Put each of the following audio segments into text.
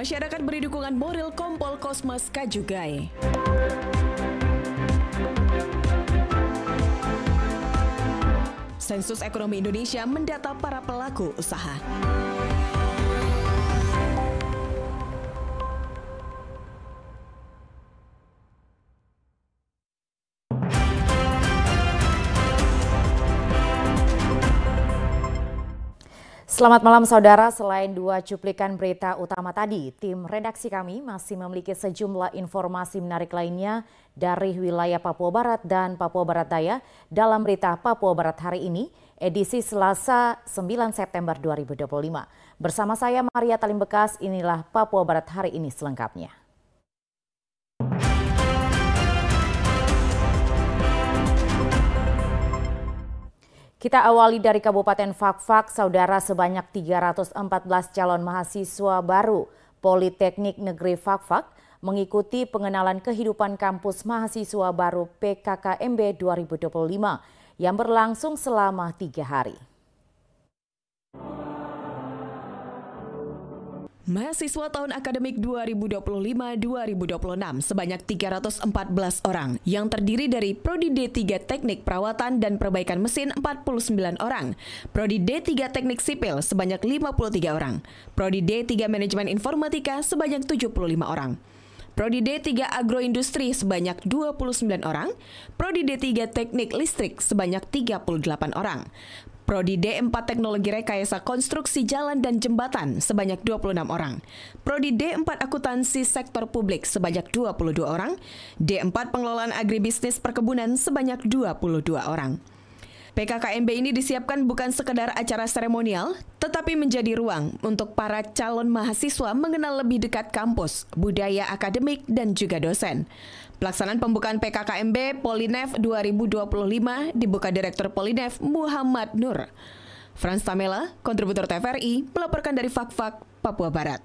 Masyarakat beri dukungan moral Kompol Kosmas Kajugai. Sensus Ekonomi Indonesia mendata para pelaku usaha. Selamat malam saudara, selain dua cuplikan berita utama tadi, tim redaksi kami masih memiliki sejumlah informasi menarik lainnya dari wilayah Papua Barat dan Papua Barat Daya dalam berita Papua Barat hari ini, edisi Selasa 9 September 2025. Bersama saya Maria Talim Bekas, inilah Papua Barat hari ini selengkapnya. Kita awali dari Kabupaten Fakfak, saudara, sebanyak 314 calon mahasiswa baru Politeknik Negeri Fakfak mengikuti pengenalan kehidupan kampus mahasiswa baru PKKMB 2025 yang berlangsung selama 3 hari. Mahasiswa tahun akademik 2025-2026 sebanyak 314 orang yang terdiri dari Prodi D3 Teknik Perawatan dan Perbaikan Mesin 49 orang, Prodi D3 Teknik Sipil sebanyak 53 orang, Prodi D3 Manajemen Informatika sebanyak 75 orang, Prodi D3 Agroindustri sebanyak 29 orang, Prodi D3 Teknik Listrik sebanyak 38 orang, Prodi D4 Teknologi Rekayasa Konstruksi Jalan dan Jembatan sebanyak 26 orang. Prodi D4 Akuntansi Sektor Publik sebanyak 22 orang. D4 Pengelolaan Agribisnis Perkebunan sebanyak 22 orang. PKKMB ini disiapkan bukan sekedar acara seremonial, tetapi menjadi ruang untuk para calon mahasiswa mengenal lebih dekat kampus, budaya akademik, dan juga dosen. Pelaksanaan pembukaan PKKMB Polinev 2025 dibuka Direktur Polinev Muhammad Nur. Frans Tamela, kontributor TVRI, melaporkan dari Fakfak, Papua Barat.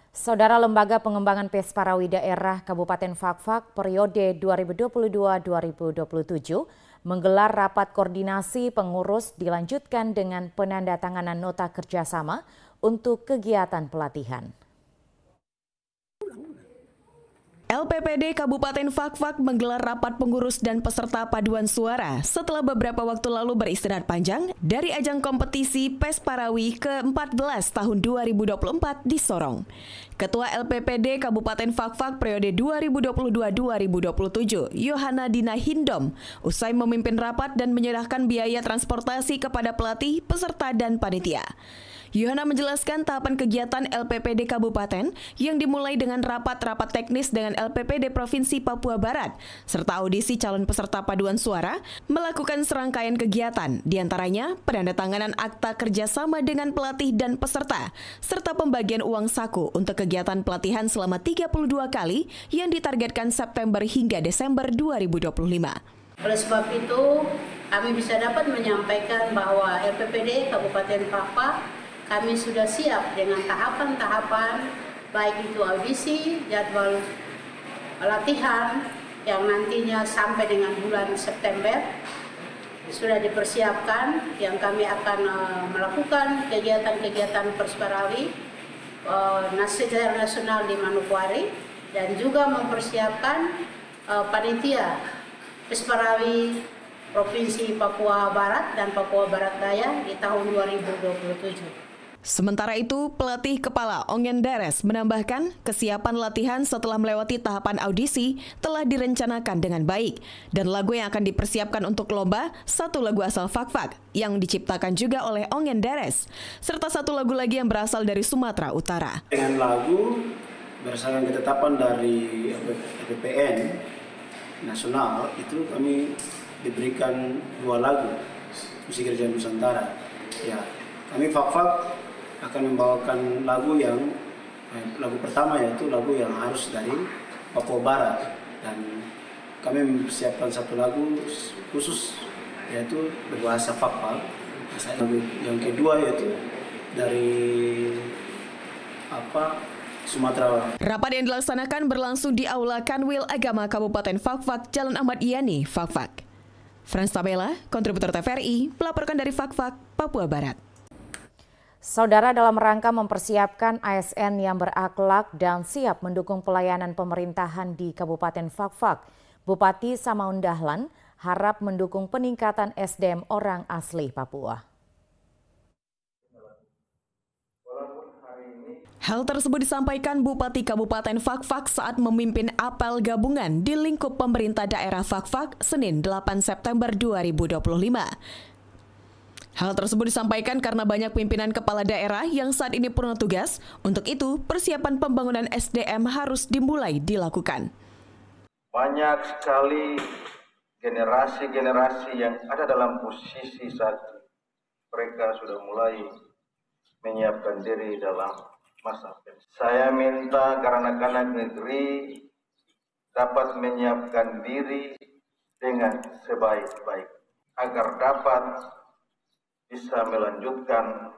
Saudara, Lembaga Pengembangan Pesparawi Daerah Kabupaten Fakfak periode 2022-2027 menggelar rapat koordinasi pengurus dilanjutkan dengan penandatanganan nota kerjasama untuk kegiatan pelatihan. LPPD Kabupaten Fakfak menggelar rapat pengurus dan peserta paduan suara setelah beberapa waktu lalu beristirahat panjang dari ajang kompetisi Pesparawi ke-14 tahun 2024 di Sorong. Ketua LPPD Kabupaten Fakfak periode 2022-2027, Yohana Dina Hindom, usai memimpin rapat dan menyerahkan biaya transportasi kepada pelatih, peserta, dan panitia. Yohana menjelaskan tahapan kegiatan LPPD Kabupaten yang dimulai dengan rapat-rapat teknis dengan LPPD Provinsi Papua Barat, serta audisi calon peserta paduan suara, melakukan serangkaian kegiatan, diantaranya penandatanganan akta kerjasama dengan pelatih dan peserta, serta pembagian uang saku untuk kegiatan pelatihan selama 32 kali yang ditargetkan September hingga Desember 2025. Oleh sebab itu, kami bisa dapat menyampaikan bahwa LPPD Kabupaten Fakfak kami sudah siap dengan tahapan-tahapan, baik itu audisi, jadwal latihan yang nantinya sampai dengan bulan September sudah dipersiapkan, yang kami akan melakukan kegiatan-kegiatan Pesparawi secara nasional di Manokwari dan juga mempersiapkan panitia Pesparawi Provinsi Papua Barat dan Papua Barat Daya di tahun 2027. Sementara itu, pelatih kepala Ongen Deres menambahkan kesiapan latihan setelah melewati tahapan audisi telah direncanakan dengan baik. Dan lagu yang akan dipersiapkan untuk lomba, satu lagu asal Fakfak yang diciptakan juga oleh Ongen Deres, serta satu lagu lagi yang berasal dari Sumatera Utara. Dengan lagu berdasarkan ketetapan dari BPN nasional, itu kami diberikan 2 lagu musik kerajaan Nusantara. Ya, kami Fakfak akan membawakan lagu pertama, yaitu lagu yang harus dari Papua Barat, dan kami mempersiapkan satu lagu khusus yaitu berbahasa Fakfak. Yang kedua yaitu dari Sumatera. Rapat yang dilaksanakan berlangsung di Aula Kanwil Agama Kabupaten Fakfak, Jalan Ahmad Yani, Fakfak. Frans Tamela, kontributor TVRI, melaporkan dari Fakfak, Papua Barat. Saudara, dalam rangka mempersiapkan ASN yang berakhlak dan siap mendukung pelayanan pemerintahan di Kabupaten Fakfak, Bupati Samaun Dahlan harap mendukung peningkatan SDM orang asli Papua. Hal tersebut disampaikan Bupati Kabupaten Fakfak saat memimpin apel gabungan di lingkup pemerintah daerah Fakfak Senin 8 September 2025. Hal tersebut disampaikan karena banyak pimpinan kepala daerah yang saat ini purna tugas. Untuk itu, persiapan pembangunan SDM harus dimulai dilakukan. Banyak sekali generasi-generasi yang ada dalam posisi saat mereka sudah mulai menyiapkan diri dalam masa pensiun. Saya minta anak-anak negeri dapat menyiapkan diri dengan sebaik-baik agar dapat bisa melanjutkan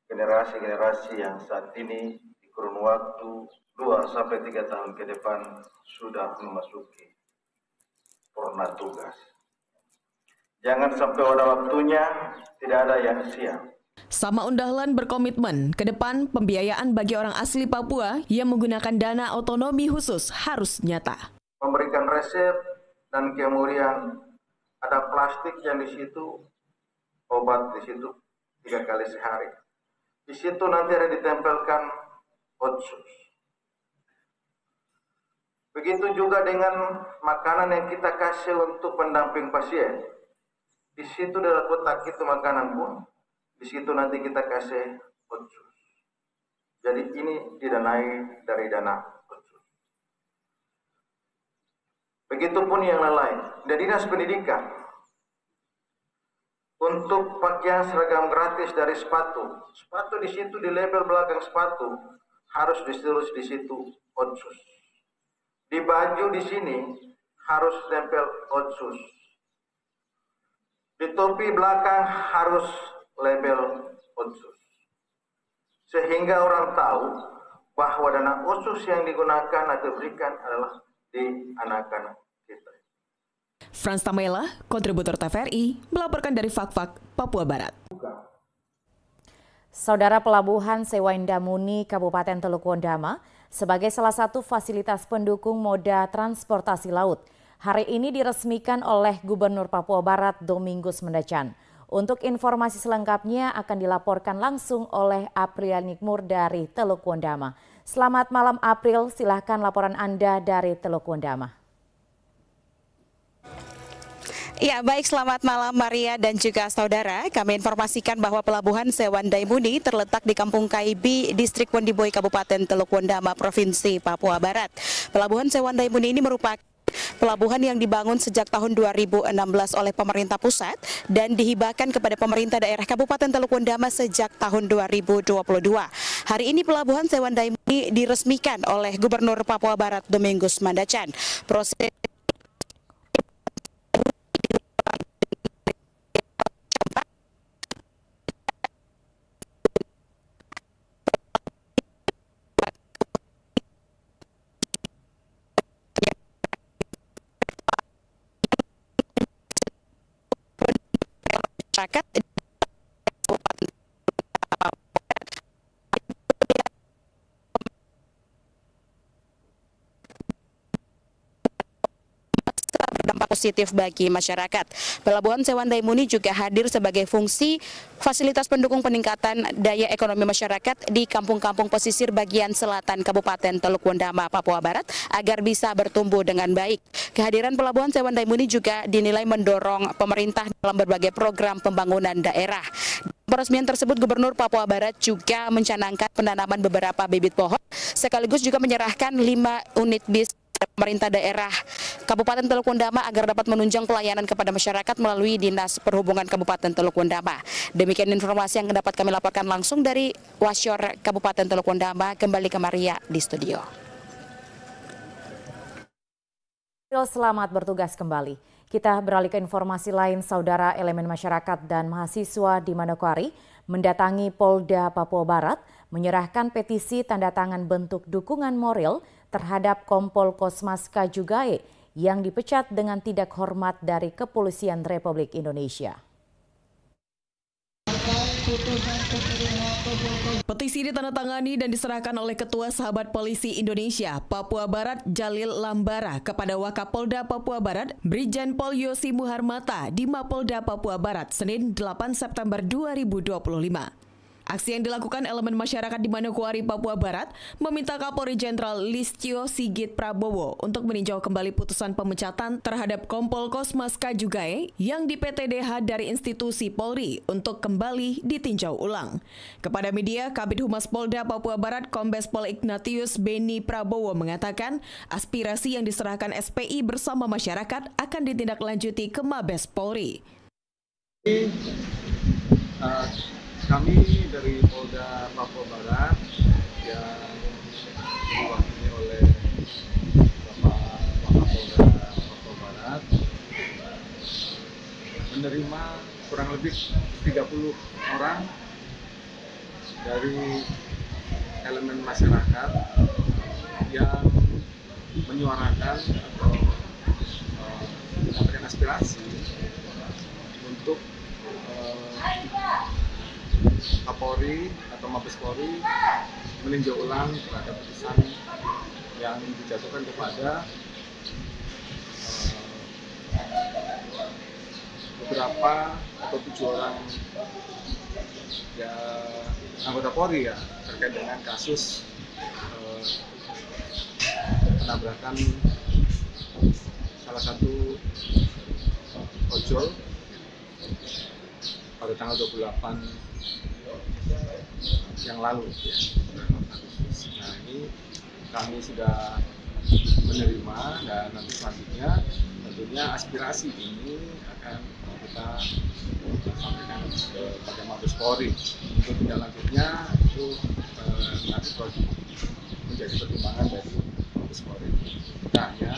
generasi-generasi yang saat ini di kurun waktu 2-3 tahun ke depan sudah memasuki purna tugas. Jangan sampai pada waktunya tidak ada yang siap. Samaun Dahlan berkomitmen ke depan pembiayaan bagi orang asli Papua yang menggunakan dana otonomi khusus harus nyata. Memberikan resep dan kemudian ada plastik yang di situ, obat di situ 3 kali sehari. Di situ nanti ada ditempelkan otsus. Begitu juga dengan makanan yang kita kasih untuk pendamping pasien. Di situ dalam kotak itu makanan pun. Di situ nanti kita kasih otsus. Jadi ini didanai dari dana otsus. Begitupun yang lain. Dan Dinas Pendidikan untuk pakaian seragam gratis dari sepatu. Sepatu di situ di label belakang sepatu harus ditulis di situ otsus. Di baju di sini harus tempel otsus. Di topi belakang harus label otsus. Sehingga orang tahu bahwa dana otsus yang digunakan atau diberikan adalah di anak-anak kita. Frans Tamela, kontributor TVRI, melaporkan dari Fakfak, Papua Barat. Saudara, Pelabuhan Sewa Indah Muni Kabupaten Teluk Wondama sebagai salah satu fasilitas pendukung moda transportasi laut hari ini diresmikan oleh Gubernur Papua Barat Domingus Mendacan. Untuk informasi selengkapnya akan dilaporkan langsung oleh April Nikmur dari Teluk Wondama. Selamat malam April, silahkan laporan Anda dari Teluk Wondama. Ya, baik, selamat malam Maria dan juga saudara. Kami informasikan bahwa Pelabuhan Sewa Indah Muni terletak di Kampung Kaibi, Distrik Wondiboi, Kabupaten Teluk Wondama, Provinsi Papua Barat. Pelabuhan Sewa Indah Muni ini merupakan pelabuhan yang dibangun sejak tahun 2016 oleh pemerintah pusat dan dihibahkan kepada pemerintah daerah Kabupaten Teluk Wondama sejak tahun 2022. Hari ini Pelabuhan Sewa Indah Muni diresmikan oleh Gubernur Papua Barat Domingus Mendacan. Proses masyarakat berdampak positif bagi masyarakat. Pelabuhan Sewa Indah Muni juga hadir sebagai fungsi fasilitas pendukung peningkatan daya ekonomi masyarakat di kampung-kampung pesisir bagian selatan Kabupaten Teluk Wondama, Papua Barat agar bisa bertumbuh dengan baik. Kehadiran Pelabuhan Sewa Indah Muni juga dinilai mendorong pemerintah dalam berbagai program pembangunan daerah. Peresmian tersebut, Gubernur Papua Barat juga mencanangkan penanaman beberapa bibit pohon, sekaligus juga menyerahkan 5 unit bis pemerintah daerah Kabupaten Teluk Wondama agar dapat menunjang pelayanan kepada masyarakat melalui Dinas Perhubungan Kabupaten Teluk Wondama. Demikian informasi yang dapat kami laporkan langsung dari Wasyur Kabupaten Teluk Wondama. Kembali ke Maria di studio. Selamat bertugas kembali. Kita beralih ke informasi lain. Saudara, elemen masyarakat dan mahasiswa di Manokwari mendatangi Polda Papua Barat menyerahkan petisi tanda tangan bentuk dukungan moral terhadap Kompol Kosmas Kajugae yang dipecat dengan tidak hormat dari Kepolisian Republik Indonesia. Petisi ditandatangani dan diserahkan oleh Ketua Sahabat Polisi Indonesia Papua Barat Jalil Lambara kepada Wakapolda Papua Barat Brigjen Pol Yosi Muharmata di Mapolda Papua Barat Senin 8 September 2025. Aksi yang dilakukan elemen masyarakat di Manokwari, Papua Barat meminta Kapolri Jenderal Listio Sigit Prabowo untuk meninjau kembali putusan pemecatan terhadap Kompol Kosmas Kajugae yang di PTDH dari institusi Polri untuk kembali ditinjau ulang. Kepada media, Kabid Humas Polda Papua Barat Kombes Pol Ignatius Beni Prabowo mengatakan aspirasi yang diserahkan SPI bersama masyarakat akan ditindaklanjuti ke Mabes Polri. Kami dari Polda Papua Barat yang diwakili oleh Bapak Wakapolda Papua Barat menerima kurang lebih 30 orang dari elemen masyarakat yang menyuarakan atau menyampaikan aspirasi untuk Kapolri atau Mabes Polri meninjau ulang terhadap putusan yang dijatuhkan kepada beberapa atau 7 orang ya anggota Polri ya terkait dengan kasus penabrakan salah satu ojol pada tanggal 28 yang lalu ya, Nah ini kami sudah menerima dan nanti selanjutnya tentunya aspirasi ini akan kita sampaikan kepada Mabes Polri untuk tindak lanjutnya itu nanti menjadi pertimbangan dari Mabes Polri. Kita hanya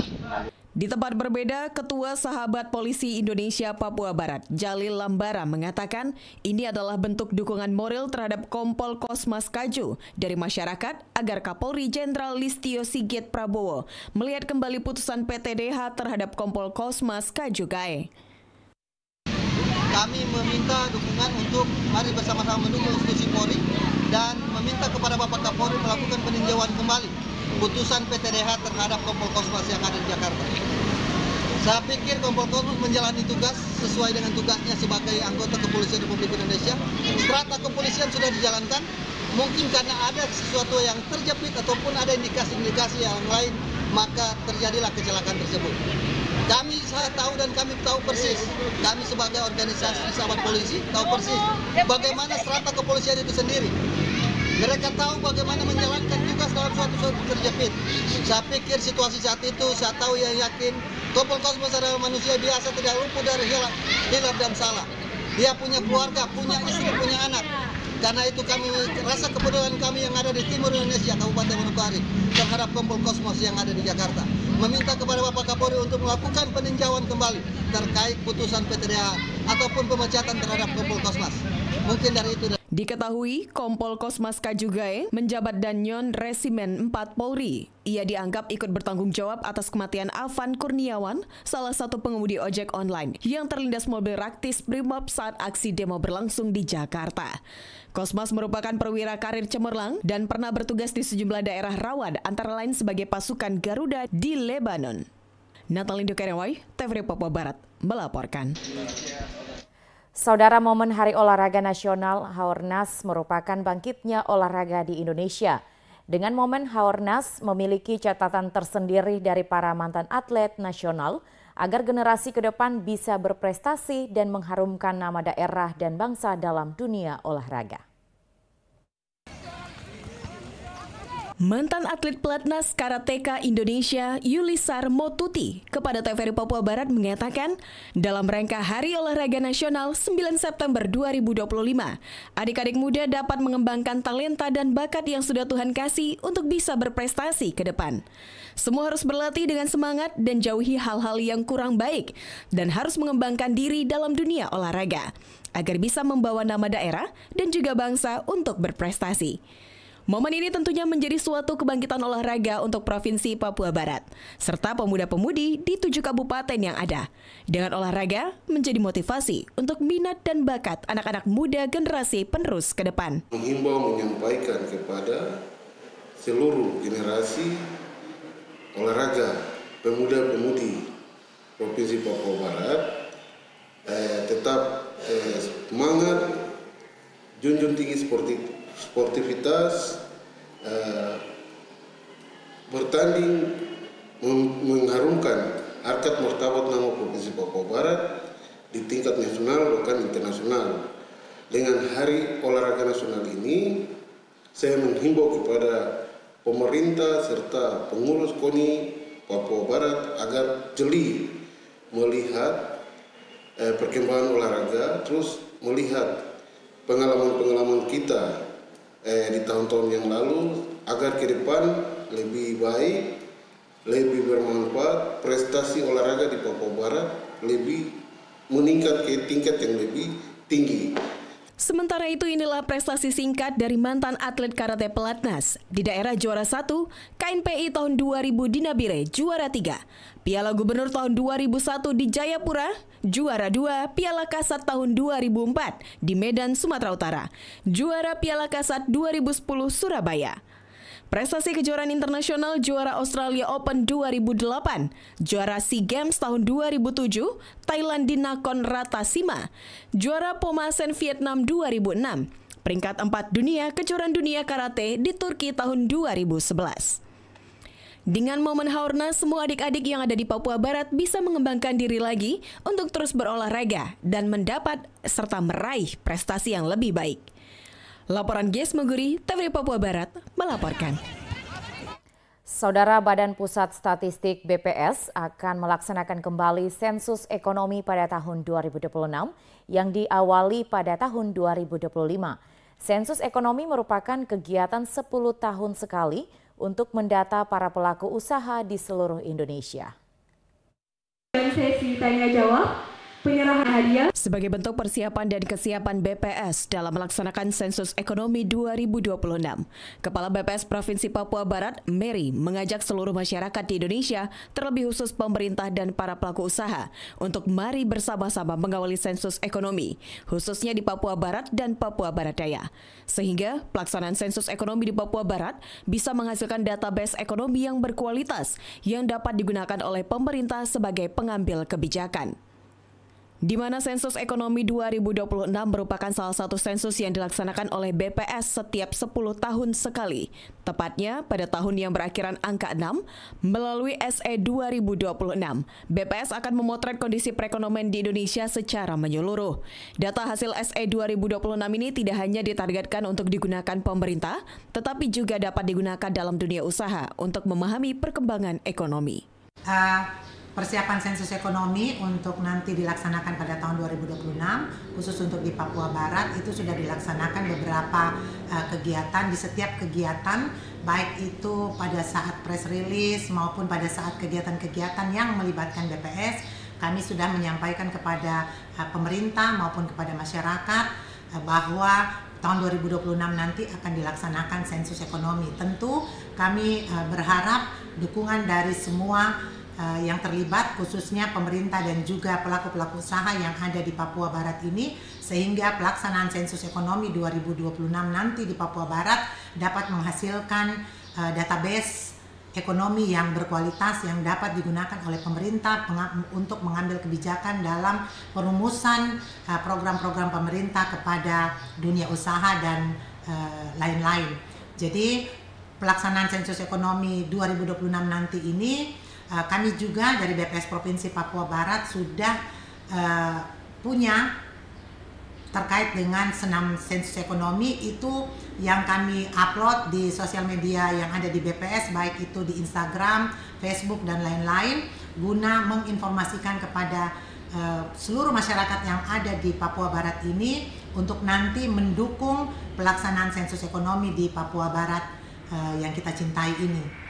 Di tempat berbeda, Ketua Sahabat Polisi Indonesia Papua Barat, Jalil Lambara mengatakan ini adalah bentuk dukungan moral terhadap Kompol Kosmas Kaju dari masyarakat agar Kapolri Jenderal Listio Sigit Prabowo melihat kembali putusan PTDH terhadap Kompol Kosmas Kajugae. Kami meminta dukungan untuk mari bersama-sama mendukung institusi Polri dan meminta kepada Bapak Kapolri melakukan peninjauan kembali putusan PTDH terhadap Kompol Kosmas yang ada di Jakarta. Saya pikir Kompol Kosmas menjalani tugas sesuai dengan tugasnya sebagai anggota Kepolisian Republik Indonesia. Strata kepolisian sudah dijalankan, mungkin karena ada sesuatu yang terjepit ataupun ada indikasi-indikasi yang lain, maka terjadilah kecelakaan tersebut. Saya tahu dan kami tahu persis, kami sebagai organisasi sahabat polisi tahu persis bagaimana strata kepolisian itu sendiri. Mereka tahu bagaimana menjalankan tugas dalam suatu terjepit. Saya pikir situasi saat itu, saya tahu yang yakin, Kompol Kosmas adalah manusia biasa, tidak luput dari hilaf dan salah. Dia punya keluarga, punya istri, punya anak. Karena itu kami rasa kepedulian kami yang ada di timur Indonesia, Kabupaten Manokwari, terhadap Kompol Kosmas yang ada di Jakarta. Meminta kepada Bapak Kapolri untuk melakukan peninjauan kembali terkait putusan PTDH ataupun pemecatan terhadap Kompol Kosmas. Mungkin dari itu. Diketahui Kompol Kosmas Kajugae menjabat Danyon Resimen 4 Polri. Ia dianggap ikut bertanggung jawab atas kematian Afan Kurniawan, salah satu pengemudi ojek online yang terlindas mobil Raktis Brimob saat aksi demo berlangsung di Jakarta. Kosmas merupakan perwira karir cemerlang dan pernah bertugas di sejumlah daerah rawan antara lain sebagai pasukan Garuda di Lebanon. Natalindo Kerewai, TVRI Papua Barat melaporkan. Saudara, momen Hari Olahraga Nasional Haornas merupakan bangkitnya olahraga di Indonesia. Dengan momen Haornas memiliki catatan tersendiri dari para mantan atlet nasional agar generasi ke depan bisa berprestasi dan mengharumkan nama daerah dan bangsa dalam dunia olahraga. Mantan atlet pelatnas karateka Indonesia Yulisar Motuti kepada TVRI Papua Barat mengatakan dalam rangka Hari Olahraga Nasional 9 September 2025, adik-adik muda dapat mengembangkan talenta dan bakat yang sudah Tuhan kasih untuk bisa berprestasi ke depan. Semua harus berlatih dengan semangat dan jauhi hal-hal yang kurang baik dan harus mengembangkan diri dalam dunia olahraga agar bisa membawa nama daerah dan juga bangsa untuk berprestasi. Momen ini tentunya menjadi suatu kebangkitan olahraga untuk Provinsi Papua Barat, serta pemuda-pemudi di 7 kabupaten yang ada. Dengan olahraga menjadi motivasi untuk minat dan bakat anak-anak muda generasi penerus ke depan. Menghimbau menyampaikan kepada seluruh generasi olahraga pemuda-pemudi Provinsi Papua Barat tetap semangat, junjung tinggi sportivitas, bertanding, mengharumkan harkat martabat nama Provinsi Papua Barat di tingkat nasional bahkan internasional. Dengan Hari Olahraga Nasional ini, saya menghimbau kepada pemerintah serta pengurus KONI Papua Barat agar jeli melihat perkembangan olahraga, terus melihat pengalaman-pengalaman kita di tahun-tahun yang lalu agar ke depan lebih baik, lebih bermanfaat, prestasi olahraga di Papua Barat lebih meningkat ke tingkat yang lebih tinggi. Sementara itu inilah prestasi singkat dari mantan atlet karate pelatnas. Di daerah juara 1, KNPI tahun 2000 di Nabire, juara 3. Piala Gubernur tahun 2001 di Jayapura, juara 2. Piala Kasat tahun 2004 di Medan, Sumatera Utara. Juara Piala Kasat 2010 Surabaya. Prestasi kejuaraan internasional juara Australia Open 2008, juara SEA Games tahun 2007, Thailand di Nakhon Ratchasima, juara Pomasen Vietnam 2006, peringkat 4 dunia kejuaraan dunia karate di Turki tahun 2011. Dengan momen Haornas, semua adik-adik yang ada di Papua Barat bisa mengembangkan diri lagi untuk terus berolahraga dan mendapat serta meraih prestasi yang lebih baik. Laporan Ges Meguri, TVRI Papua Barat, melaporkan. Saudara, Badan Pusat Statistik BPS akan melaksanakan kembali sensus ekonomi pada tahun 2026 yang diawali pada tahun 2025. Sensus ekonomi merupakan kegiatan 10 tahun sekali untuk mendata para pelaku usaha di seluruh Indonesia. Sesi tanya jawab. Penyerahan hadiah. Sebagai bentuk persiapan dan kesiapan BPS dalam melaksanakan sensus ekonomi 2026, Kepala BPS Provinsi Papua Barat, Mary, mengajak seluruh masyarakat di Indonesia, terlebih khusus pemerintah dan para pelaku usaha, untuk mari bersama-sama mengawali sensus ekonomi, khususnya di Papua Barat dan Papua Barat Daya. Sehingga pelaksanaan sensus ekonomi di Papua Barat bisa menghasilkan database ekonomi yang berkualitas yang dapat digunakan oleh pemerintah sebagai pengambil kebijakan. Di mana sensus ekonomi 2026 merupakan salah satu sensus yang dilaksanakan oleh BPS setiap 10 tahun sekali, tepatnya pada tahun yang berakhiran angka 6, melalui SE 2026. BPS akan memotret kondisi perekonomian di Indonesia secara menyeluruh. Data hasil SE 2026 ini tidak hanya ditargetkan untuk digunakan pemerintah, tetapi juga dapat digunakan dalam dunia usaha untuk memahami perkembangan ekonomi. Persiapan sensus ekonomi untuk nanti dilaksanakan pada tahun 2026, khusus untuk di Papua Barat, itu sudah dilaksanakan beberapa kegiatan. Di setiap kegiatan, baik itu pada saat press release maupun pada saat kegiatan-kegiatan yang melibatkan BPS, kami sudah menyampaikan kepada pemerintah maupun kepada masyarakat bahwa tahun 2026 nanti akan dilaksanakan sensus ekonomi. Tentu kami berharap dukungan dari semua yang terlibat, khususnya pemerintah dan juga pelaku-pelaku usaha yang ada di Papua Barat ini, sehingga pelaksanaan sensus ekonomi 2026 nanti di Papua Barat dapat menghasilkan database ekonomi yang berkualitas yang dapat digunakan oleh pemerintah untuk mengambil kebijakan dalam perumusan program-program pemerintah kepada dunia usaha dan lain-lain. Jadi pelaksanaan sensus ekonomi 2026 nanti ini, kami juga dari BPS Provinsi Papua Barat sudah punya terkait dengan senam sensus ekonomi itu yang kami upload di sosial media yang ada di BPS, baik itu di Instagram, Facebook, dan lain-lain, guna menginformasikan kepada seluruh masyarakat yang ada di Papua Barat ini untuk nanti mendukung pelaksanaan sensus ekonomi di Papua Barat yang kita cintai ini.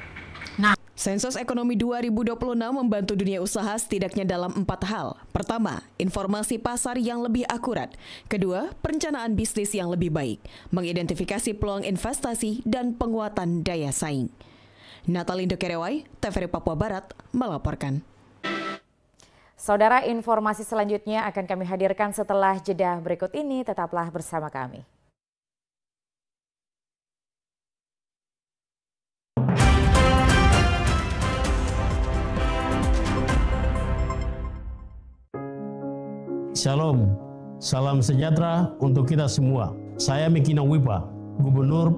Sensus ekonomi 2026 membantu dunia usaha setidaknya dalam 4 hal. Pertama, informasi pasar yang lebih akurat. Kedua, perencanaan bisnis yang lebih baik, mengidentifikasi peluang investasi dan penguatan daya saing. Natalindo Kerewai, TVRI Papua Barat, melaporkan. Saudara, informasi selanjutnya akan kami hadirkan setelah jeda berikut ini. Tetaplah bersama kami. Shalom, salam sejahtera untuk kita semua. Saya Mekina Wipa, Gubernur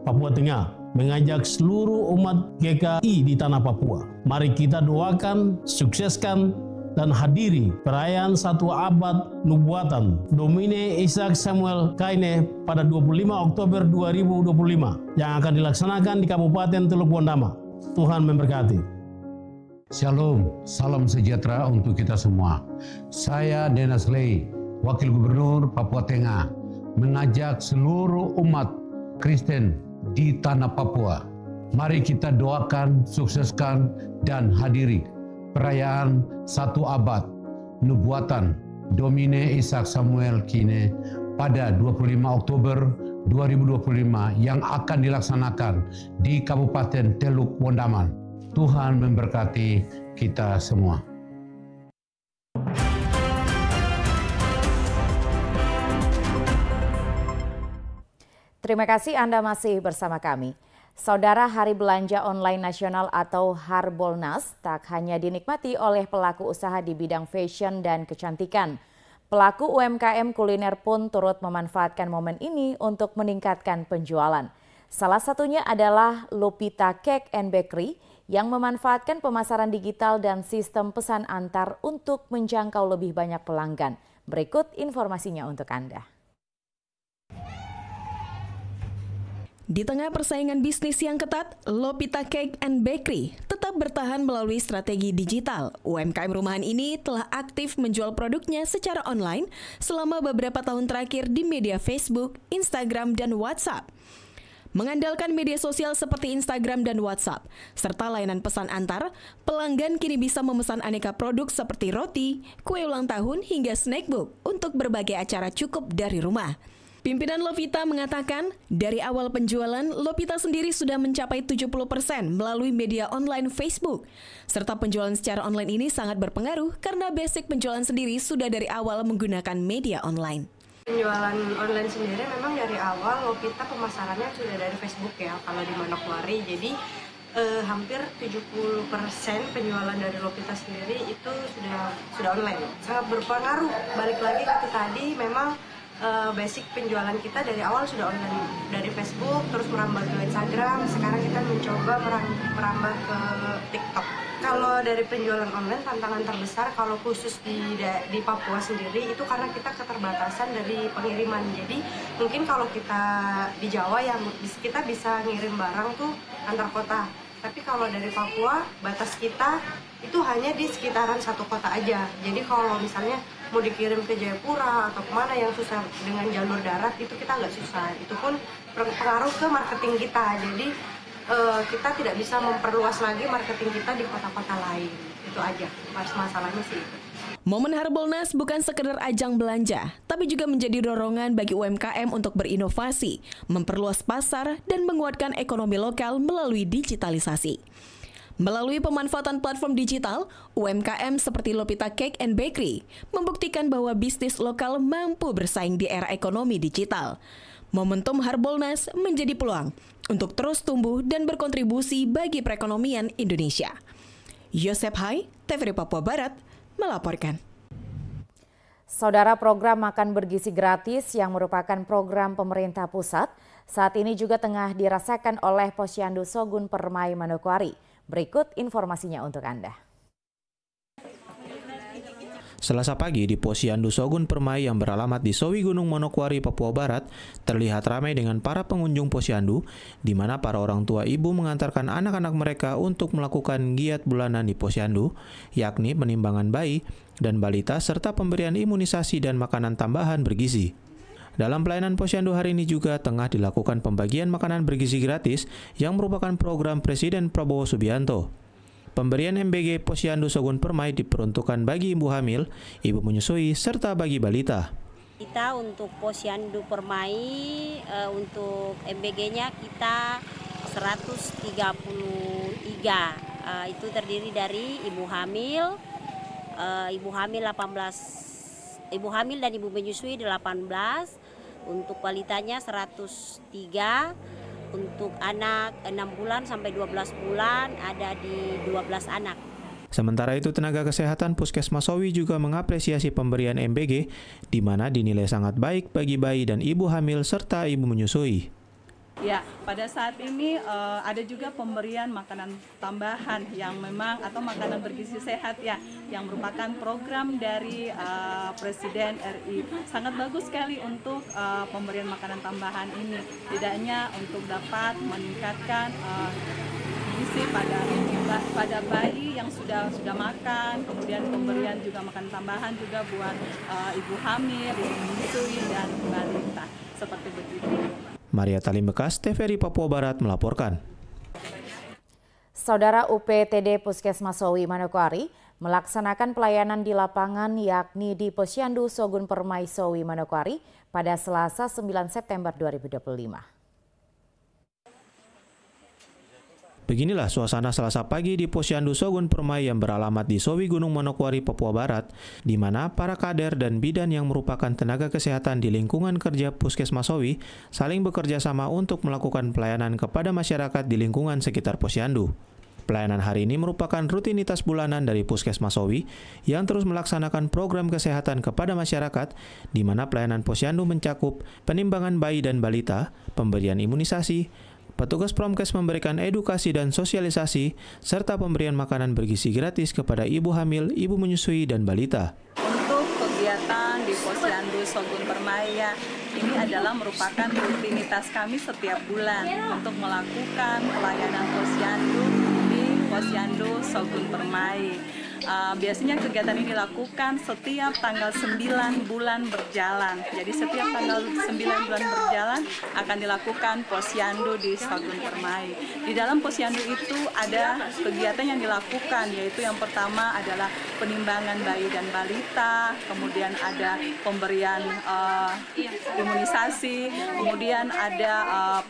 Papua Tengah, mengajak seluruh umat GKI di tanah Papua. Mari kita doakan, sukseskan, dan hadiri perayaan 1 abad nubuatan Domine Ishak Samuel Kaine pada 25 Oktober 2025 yang akan dilaksanakan di Kabupaten Teluk Wondama. Tuhan memberkati. Shalom, salam sejahtera untuk kita semua. Saya Denas Lei, Wakil Gubernur Papua Tengah, mengajak seluruh umat Kristen di tanah Papua. Mari kita doakan, sukseskan, dan hadiri perayaan 1 abad nubuatan Domine Ishak Samuel Kaine pada 25 Oktober 2025 yang akan dilaksanakan di Kabupaten Teluk Wondama. Tuhan memberkati kita semua. Terima kasih Anda masih bersama kami. Saudara, Hari Belanja Online Nasional atau Harbolnas tak hanya dinikmati oleh pelaku usaha di bidang fashion dan kecantikan. Pelaku UMKM kuliner pun turut memanfaatkan momen ini untuk meningkatkan penjualan. Salah satunya adalah Lupita Cake and Bakery yang memanfaatkan pemasaran digital dan sistem pesan antar untuk menjangkau lebih banyak pelanggan. Berikut informasinya untuk Anda. Di tengah persaingan bisnis yang ketat, Lupita Cake and Bakery tetap bertahan melalui strategi digital. UMKM rumahan ini telah aktif menjual produknya secara online selama beberapa tahun terakhir di media Facebook, Instagram, dan WhatsApp. Mengandalkan media sosial seperti Instagram dan WhatsApp, serta layanan pesan antar, pelanggan kini bisa memesan aneka produk seperti roti, kue ulang tahun, hingga snackbook untuk berbagai acara cukup dari rumah. Pimpinan Lupita mengatakan, dari awal penjualan, Lupita sendiri sudah mencapai 70% melalui media online Facebook. Serta penjualan secara online ini sangat berpengaruh karena basic penjualan sendiri sudah dari awal menggunakan media online. Penjualan online sendiri memang dari awal Lupita pemasarannya sudah dari Facebook ya, kalau di Manokwari. Jadi hampir 70% penjualan dari Lupita sendiri itu sudah online. Sangat berpengaruh. Balik lagi ke tadi, memang basic penjualan kita dari awal sudah online dari Facebook, terus merambah ke Instagram. Sekarang kita mencoba merambah ke TikTok. Kalau dari penjualan online, tantangan terbesar kalau khusus di Papua sendiri itu karena kita keterbatasan dari pengiriman. Jadi mungkin kalau kita di Jawa ya kita bisa ngirim barang tuh antar kota. Tapi kalau dari Papua, batas kita itu hanya di sekitaran satu kota aja. Jadi kalau misalnya mau dikirim ke Jayapura atau kemana yang susah dengan jalur darat, itu kita agak susah. Itu pun berpengaruh ke marketing kita. Jadi kita tidak bisa memperluas lagi marketing kita di kota-kota lain. Itu aja masalahnya sih. Momen Harbolnas bukan sekedar ajang belanja, tapi juga menjadi dorongan bagi UMKM untuk berinovasi, memperluas pasar, dan menguatkan ekonomi lokal melalui digitalisasi. Melalui pemanfaatan platform digital, UMKM seperti Lupita Cake and Bakery membuktikan bahwa bisnis lokal mampu bersaing di era ekonomi digital. Momentum Harbolnas menjadi peluang untuk terus tumbuh dan berkontribusi bagi perekonomian Indonesia. Yosep Hai, TVRI Papua Barat, melaporkan. Saudara, program makan bergizi gratis yang merupakan program pemerintah pusat saat ini juga tengah dirasakan oleh Posyandu Sogun Permai Manokwari. Berikut informasinya untuk Anda. Selasa pagi di Posyandu Sogun Permai yang beralamat di Sowi Gunung Manokwari, Papua Barat, terlihat ramai dengan para pengunjung posyandu, di mana para orang tua ibu mengantarkan anak-anak mereka untuk melakukan giat bulanan di posyandu, yakni penimbangan bayi dan balita serta pemberian imunisasi dan makanan tambahan bergizi. Dalam pelayanan posyandu hari ini juga tengah dilakukan pembagian makanan bergizi gratis yang merupakan program Presiden Prabowo Subianto. Pemberian MBG Posyandu Sogun Permai diperuntukkan bagi ibu hamil, ibu menyusui, serta bagi balita. Kita untuk Posyandu Permai, untuk MBG-nya kita 133. Itu terdiri dari ibu hamil 18, ibu hamil dan ibu menyusui 18, untuk balitanya 103, untuk anak 6 bulan sampai 12 bulan ada di 12 anak. Sementara itu, tenaga kesehatan Puskesmas Sowi juga mengapresiasi pemberian MBG, di mana dinilai sangat baik bagi bayi dan ibu hamil serta ibu menyusui. Ya, pada saat ini ada juga pemberian makanan tambahan yang memang atau makanan bergizi sehat ya, yang merupakan program dari Presiden RI. Sangat bagus sekali untuk pemberian makanan tambahan ini. Tidak hanya untuk dapat meningkatkan gizi pada bayi yang sudah makan, kemudian pemberian juga makanan tambahan juga buat ibu hamil, ibu menyusui dan balita. Seperti begitu. Maria Talim Bekas, TVRI Papua Barat melaporkan. Saudara UPTD Puskesmas Sowi Manokwari melaksanakan pelayanan di lapangan yakni di Posyandu Sogun Permai Sowi Manokwari pada Selasa 9 September 2025. Beginilah suasana Selasa pagi di Posyandu Sogun Permai yang beralamat di Sowi Gunung Manokwari, Papua Barat, di mana para kader dan bidan yang merupakan tenaga kesehatan di lingkungan kerja Puskesmas Sowi saling bekerja sama untuk melakukan pelayanan kepada masyarakat di lingkungan sekitar Posyandu. Pelayanan hari ini merupakan rutinitas bulanan dari Puskesmas Sowi yang terus melaksanakan program kesehatan kepada masyarakat, di mana pelayanan Posyandu mencakup penimbangan bayi dan balita, pemberian imunisasi, petugas Promkes memberikan edukasi dan sosialisasi, serta pemberian makanan bergizi gratis kepada ibu hamil, ibu menyusui, dan balita. Untuk kegiatan di Posyandu Sogun Permai, ini adalah merupakan rutinitas kami setiap bulan untuk melakukan pelayanan Posyandu di Posyandu Sogun Permai. Biasanya kegiatan ini dilakukan setiap tanggal 9 bulan berjalan. Jadi setiap tanggal 9 bulan berjalan akan dilakukan Posyandu di Sogun Permai. Di dalam Posyandu itu ada kegiatan yang dilakukan, yaitu yang pertama adalah penimbangan bayi dan balita, kemudian ada pemberian imunisasi, kemudian ada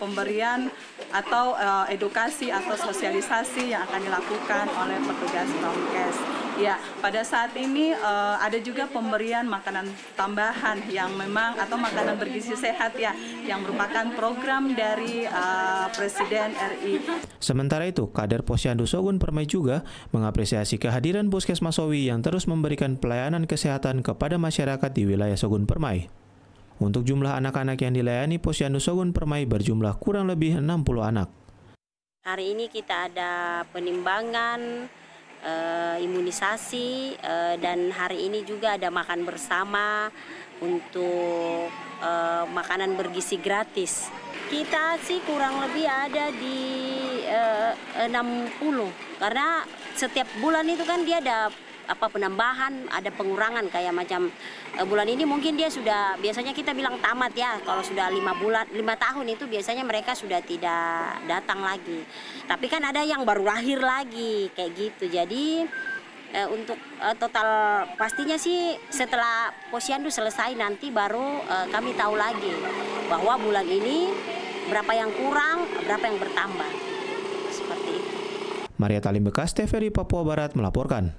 pemberian atau edukasi atau sosialisasi yang akan dilakukan oleh petugas Promkes. Ya, pada saat ini ada juga pemberian makanan tambahan yang memang atau makanan bergizi sehat ya, yang merupakan program dari Presiden RI. Sementara itu, kader Posyandu Sogun Permai juga mengapresiasi kehadiran Puskesmas Sowi yang terus memberikan pelayanan kesehatan kepada masyarakat di wilayah Sogun Permai. Untuk jumlah anak-anak yang dilayani Posyandu Sogun Permai berjumlah kurang lebih 60 anak. Hari ini kita ada penimbangan, imunisasi, dan hari ini juga ada makan bersama untuk makanan bergizi gratis. Kita sih kurang lebih ada di 60, karena setiap bulan itu kan dia ada penambahan, ada pengurangan, kayak macam bulan ini mungkin dia sudah, biasanya kita bilang tamat ya, kalau sudah 5 tahun itu biasanya mereka sudah tidak datang lagi. Tapi kan ada yang baru lahir lagi kayak gitu. Jadi untuk total pastinya sih setelah Posyandu selesai nanti baru kami tahu lagi bahwa bulan ini berapa yang kurang, berapa yang bertambah. Seperti itu. Maria Talim Bekas, TVRI Papua Barat melaporkan.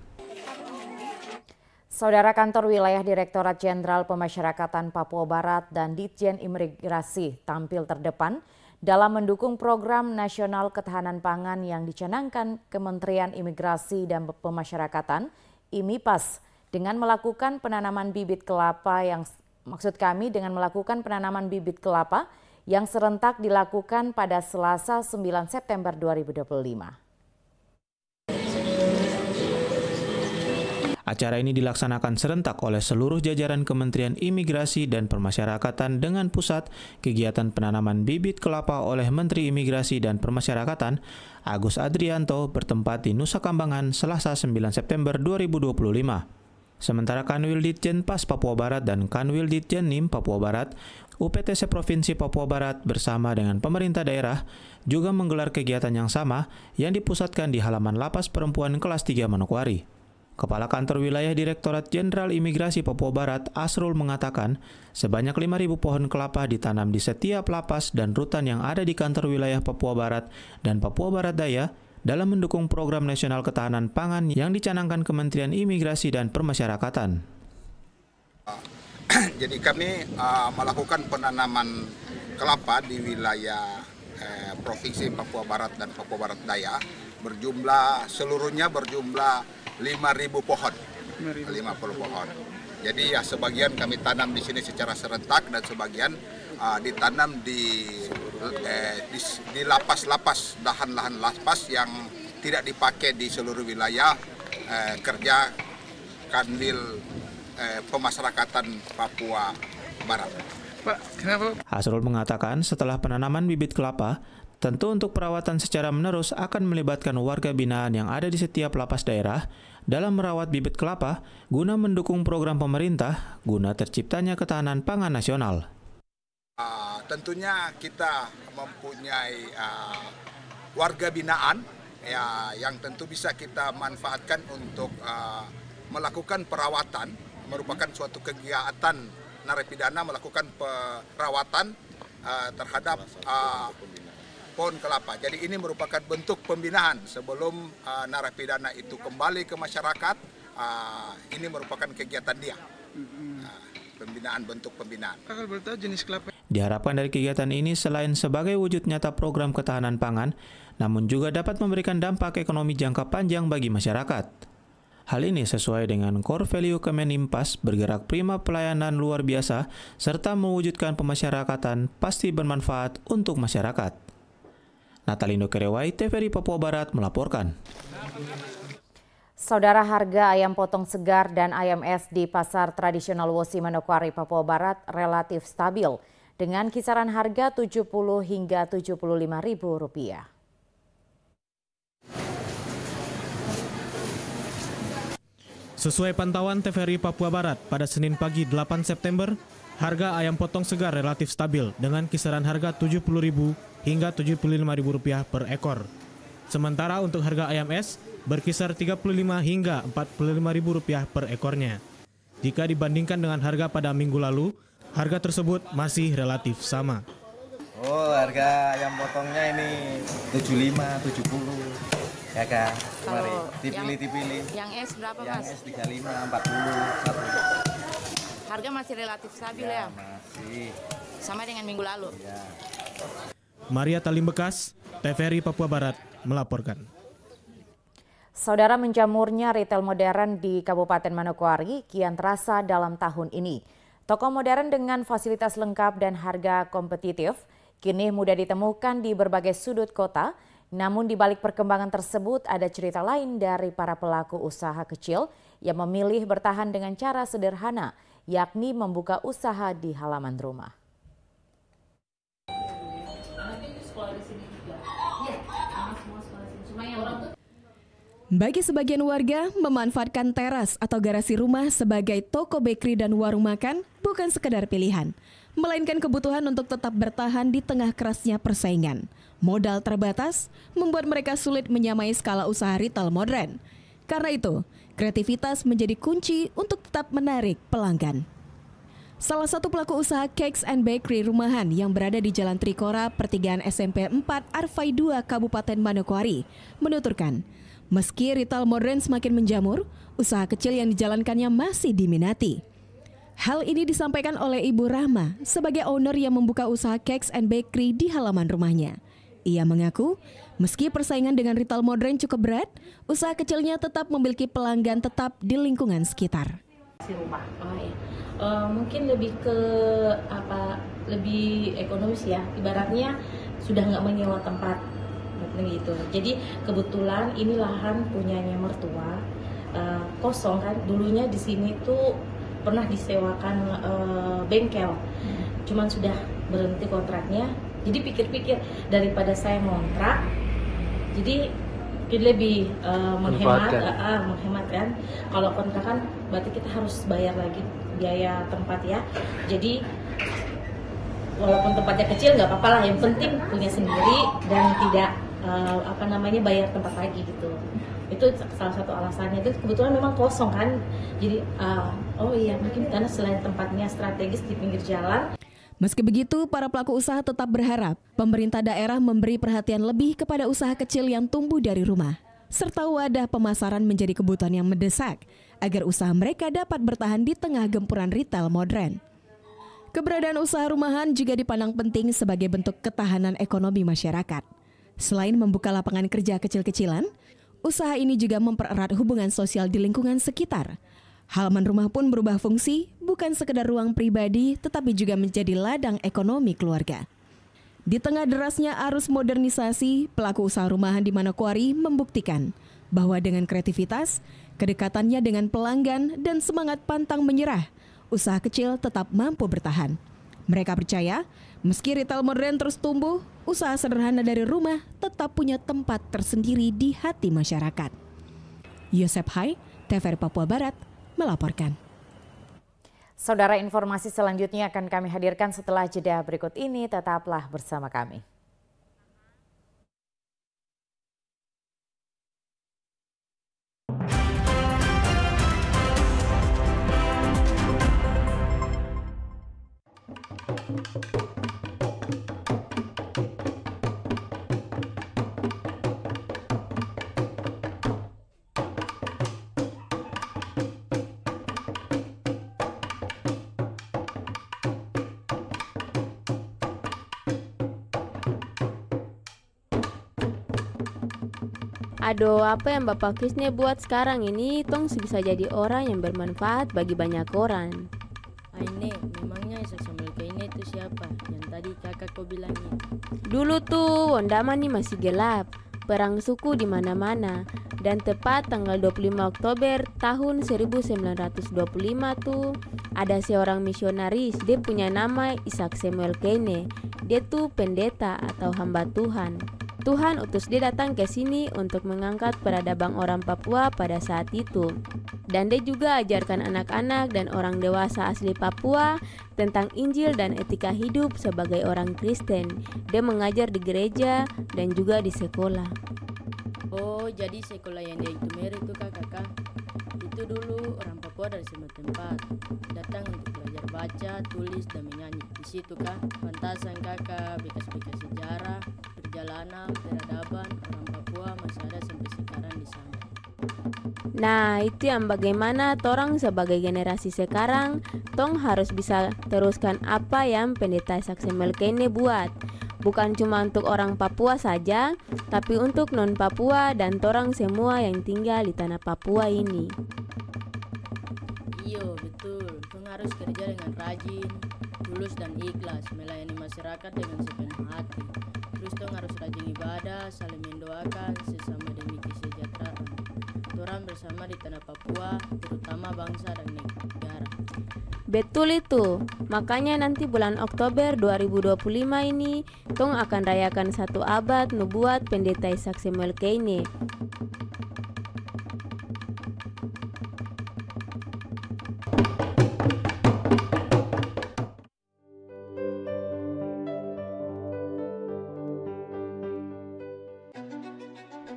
Saudara, Kantor Wilayah Direktorat Jenderal Pemasyarakatan Papua Barat dan Ditjen Imigrasi tampil terdepan dalam mendukung program nasional ketahanan pangan yang dicanangkan Kementerian Imigrasi dan Pemasyarakatan (IMIPAS) dengan melakukan penanaman bibit kelapa dengan melakukan penanaman bibit kelapa yang serentak dilakukan pada Selasa 9 September 2025. Acara ini dilaksanakan serentak oleh seluruh jajaran Kementerian Imigrasi dan Pemasyarakatan dengan pusat kegiatan penanaman bibit kelapa oleh Menteri Imigrasi dan Pemasyarakatan Agus Adrianto bertempat di Nusa Kambangan Selasa 9 September 2025. Sementara Kanwil Ditjen Pas Papua Barat dan Kanwil Ditjen NIM Papua Barat, UPTC Provinsi Papua Barat bersama dengan pemerintah daerah juga menggelar kegiatan yang sama yang dipusatkan di halaman Lapas Perempuan Kelas 3 Manokwari. Kepala Kantor Wilayah Direktorat Jenderal Imigrasi Papua Barat, Asrul, mengatakan sebanyak 5.000 pohon kelapa ditanam di setiap lapas dan rutan yang ada di kantor wilayah Papua Barat dan Papua Barat Daya dalam mendukung program nasional ketahanan pangan yang dicanangkan Kementerian Imigrasi dan Permasyarakatan. Jadi kami melakukan penanaman kelapa di wilayah Provinsi Papua Barat dan Papua Barat Daya seluruhnya berjumlah 5.000 pohon, 50 pohon. Jadi ya sebagian kami tanam di sini secara serentak dan sebagian ditanam di lapas-lapas, lahan-lahan lapas yang tidak dipakai di seluruh wilayah kerja Kanwil Pemasyarakatan Papua Barat. Pak, kenapa? Asrul mengatakan setelah penanaman bibit kelapa, tentu untuk perawatan secara menerus akan melibatkan warga binaan yang ada di setiap lapas daerah dalam merawat bibit kelapa guna mendukung program pemerintah guna terciptanya ketahanan pangan nasional. Tentunya kita mempunyai warga binaan ya, yang tentu bisa kita manfaatkan untuk melakukan perawatan, merupakan suatu kegiatan narapidana melakukan perawatan terhadap pohon kelapa. Jadi ini merupakan bentuk pembinaan sebelum narapidana itu kembali ke masyarakat. Ini merupakan kegiatan dia. Pembinaan, bentuk pembinaan. Jenis kelapa. Diharapkan dari kegiatan ini selain sebagai wujud nyata program ketahanan pangan, namun juga dapat memberikan dampak ekonomi jangka panjang bagi masyarakat. Hal ini sesuai dengan core value Kemenimpas bergerak prima pelayanan luar biasa serta mewujudkan pemasyarakatan pasti bermanfaat untuk masyarakat. Natalindo Kerewai, TVRI Papua Barat melaporkan. Saudara, harga ayam potong segar dan ayam es di pasar tradisional Wosi Manokwari, Papua Barat relatif stabil dengan kisaran harga Rp70 hingga Rp75.000. Sesuai pantauan TVRI Papua Barat pada Senin pagi 8 September, harga ayam potong segar relatif stabil dengan kisaran harga Rp70.000 hingga Rp75.000 per ekor. Sementara untuk harga ayam es berkisar Rp35 hingga Rp45.000 per ekornya. Jika dibandingkan dengan harga pada minggu lalu, harga tersebut masih relatif sama. Oh, harga ayam potongnya ini 75, 70. Ya kan, mari dipilih. Yang es berapa, Mas? Mas? Yang es 35, 40, 1. Harga masih relatif stabil ya? Masih. Sama dengan minggu lalu? Ya. Maria Talim Bekas, TVRI Papua Barat melaporkan. Saudara, menjamurnya retail modern di Kabupaten Manokwari kian terasa dalam tahun ini. Toko modern dengan fasilitas lengkap dan harga kompetitif kini mudah ditemukan di berbagai sudut kota. Namun di balik perkembangan tersebut ada cerita lain dari para pelaku usaha kecil yang memilih bertahan dengan cara sederhana, yakni membuka usaha di halaman rumah. Bagi sebagian warga, memanfaatkan teras atau garasi rumah sebagai toko bakery dan warung makan bukan sekedar pilihan, melainkan kebutuhan untuk tetap bertahan di tengah kerasnya persaingan. Modal terbatas membuat mereka sulit menyamai skala usaha retail modern. Karena itu, kreativitas menjadi kunci untuk tetap menarik pelanggan. Salah satu pelaku usaha cakes and bakery rumahan yang berada di Jalan Trikora, pertigaan SMP 4 Arfai 2 Kabupaten Manokwari, menuturkan, meski retail modern semakin menjamur, usaha kecil yang dijalankannya masih diminati. Hal ini disampaikan oleh Ibu Rahma sebagai owner yang membuka usaha cakes and bakery di halaman rumahnya. Ia mengaku, meski persaingan dengan retail modern cukup berat, usaha kecilnya tetap memiliki pelanggan tetap di lingkungan sekitar. Mungkin lebih ke lebih ekonomis ya. Ibaratnya sudah nggak menyewa tempat gitu. Jadi kebetulan ini lahan punyanya mertua, kosong kan. Dulunya di sini tuh pernah disewakan bengkel, cuman sudah berhenti kontraknya. Jadi pikir-pikir daripada saya ngontrak, jadi lebih menghemat kan. Kalau kontrakan berarti kita harus bayar lagi biaya tempat ya. Jadi walaupun tempatnya kecil nggak apa-apa lah, yang penting punya sendiri dan tidak bayar tempat lagi gitu. Itu salah satu alasannya. Itu kebetulan memang kosong kan, jadi mungkin karena selain tempatnya strategis di pinggir jalan. Meski begitu, para pelaku usaha tetap berharap pemerintah daerah memberi perhatian lebih kepada usaha kecil yang tumbuh dari rumah, serta wadah pemasaran menjadi kebutuhan yang mendesak agar usaha mereka dapat bertahan di tengah gempuran retail modern. Keberadaan usaha rumahan juga dipandang penting sebagai bentuk ketahanan ekonomi masyarakat. Selain membuka lapangan kerja kecil-kecilan, usaha ini juga mempererat hubungan sosial di lingkungan sekitar. Halaman rumah pun berubah fungsi, bukan sekedar ruang pribadi, tetapi juga menjadi ladang ekonomi keluarga. Di tengah derasnya arus modernisasi, pelaku usaha rumahan di Manokwari membuktikan bahwa dengan kreativitas, kedekatannya dengan pelanggan, dan semangat pantang menyerah, usaha kecil tetap mampu bertahan. Mereka percaya, meski retail modern terus tumbuh, usaha sederhana dari rumah tetap punya tempat tersendiri di hati masyarakat. Yosep Hai, TVRI Papua Barat, melaporkan. Saudara, informasi selanjutnya akan kami hadirkan setelah jeda berikut ini. Tetaplah bersama kami. Aduh, apa yang Bapak Krisne buat sekarang ini, tong bisa jadi orang yang bermanfaat bagi banyak orang. Aine, memangnya Samuel Kaine itu siapa? Yang tadi kakak kau bilangin. Dulu tuh, Wondaman nih masih gelap, perang suku di mana-mana. Dan tepat tanggal 25 Oktober tahun 1925 tuh, ada seorang misionaris, dia punya nama Isaac Samuel Kaine. Dia tuh pendeta atau hamba Tuhan. Tuhan utus dia datang ke sini untuk mengangkat peradaban orang Papua pada saat itu. Dan dia juga ajarkan anak-anak dan orang dewasa asli Papua tentang Injil dan etika hidup sebagai orang Kristen. Dia mengajar di gereja dan juga di sekolah. Oh, jadi sekolah yang dia itu merek itu kakak. Itu dulu orang Papua dari semua tempat datang untuk belajar baca, tulis, dan menyanyi. Di situ kan pantasan kakak, bekas-bekas sejarah, perjalanan, peradaban orang Papua masih ada sampai sekarang di sana. Nah, itu yang bagaimana torang sebagai generasi sekarang, tong harus bisa teruskan apa yang pendeta Isaac Samuel Kaine buat. Bukan cuma untuk orang Papua saja, tapi untuk non-Papua dan torang semua yang tinggal di tanah Papua ini. Iya, betul. Tong harus kerja dengan rajin, tulus dan ikhlas, melayani masyarakat dengan sepenuh hati. Terus tong harus rajin ibadah, saling mendoakan sesama demi kesejahteraan orang bersama di tanah Papua, terutama bangsa dan negara. Betul itu, makanya nanti bulan Oktober 2025 ini, tong akan rayakan 1 abad nubuat pendeta Isaac Samuel Kaine.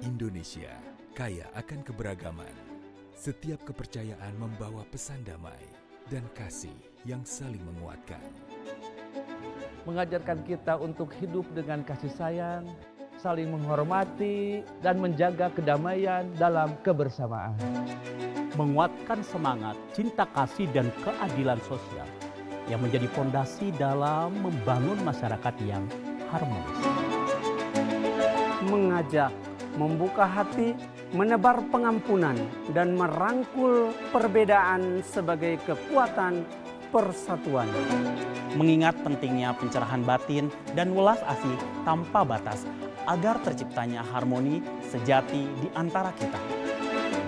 Indonesia kaya akan keberagaman. Setiap kepercayaan membawa pesan damai dan kasih yang saling menguatkan. Mengajarkan kita untuk hidup dengan kasih sayang, saling menghormati, dan menjaga kedamaian dalam kebersamaan. Menguatkan semangat, cinta kasih, dan keadilan sosial yang menjadi fondasi dalam membangun masyarakat yang harmonis. Mengajak, membuka hati, menebar pengampunan, dan merangkul perbedaan sebagai kekuatan persatuan. Mengingat pentingnya pencerahan batin dan welas asih tanpa batas agar terciptanya harmoni sejati di antara kita.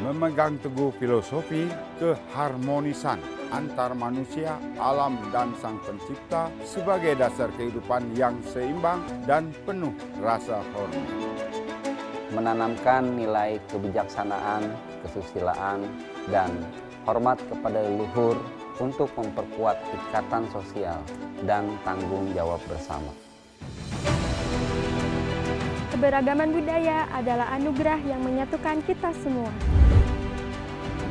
Memegang teguh filosofi keharmonisan antar manusia, alam, dan Sang Pencipta sebagai dasar kehidupan yang seimbang dan penuh rasa hormat. menanamkan nilai kebijaksanaan, kesusilaan, dan hormat kepada leluhur untuk memperkuat ikatan sosial dan tanggung jawab bersama. Keberagaman budaya adalah anugerah yang menyatukan kita semua.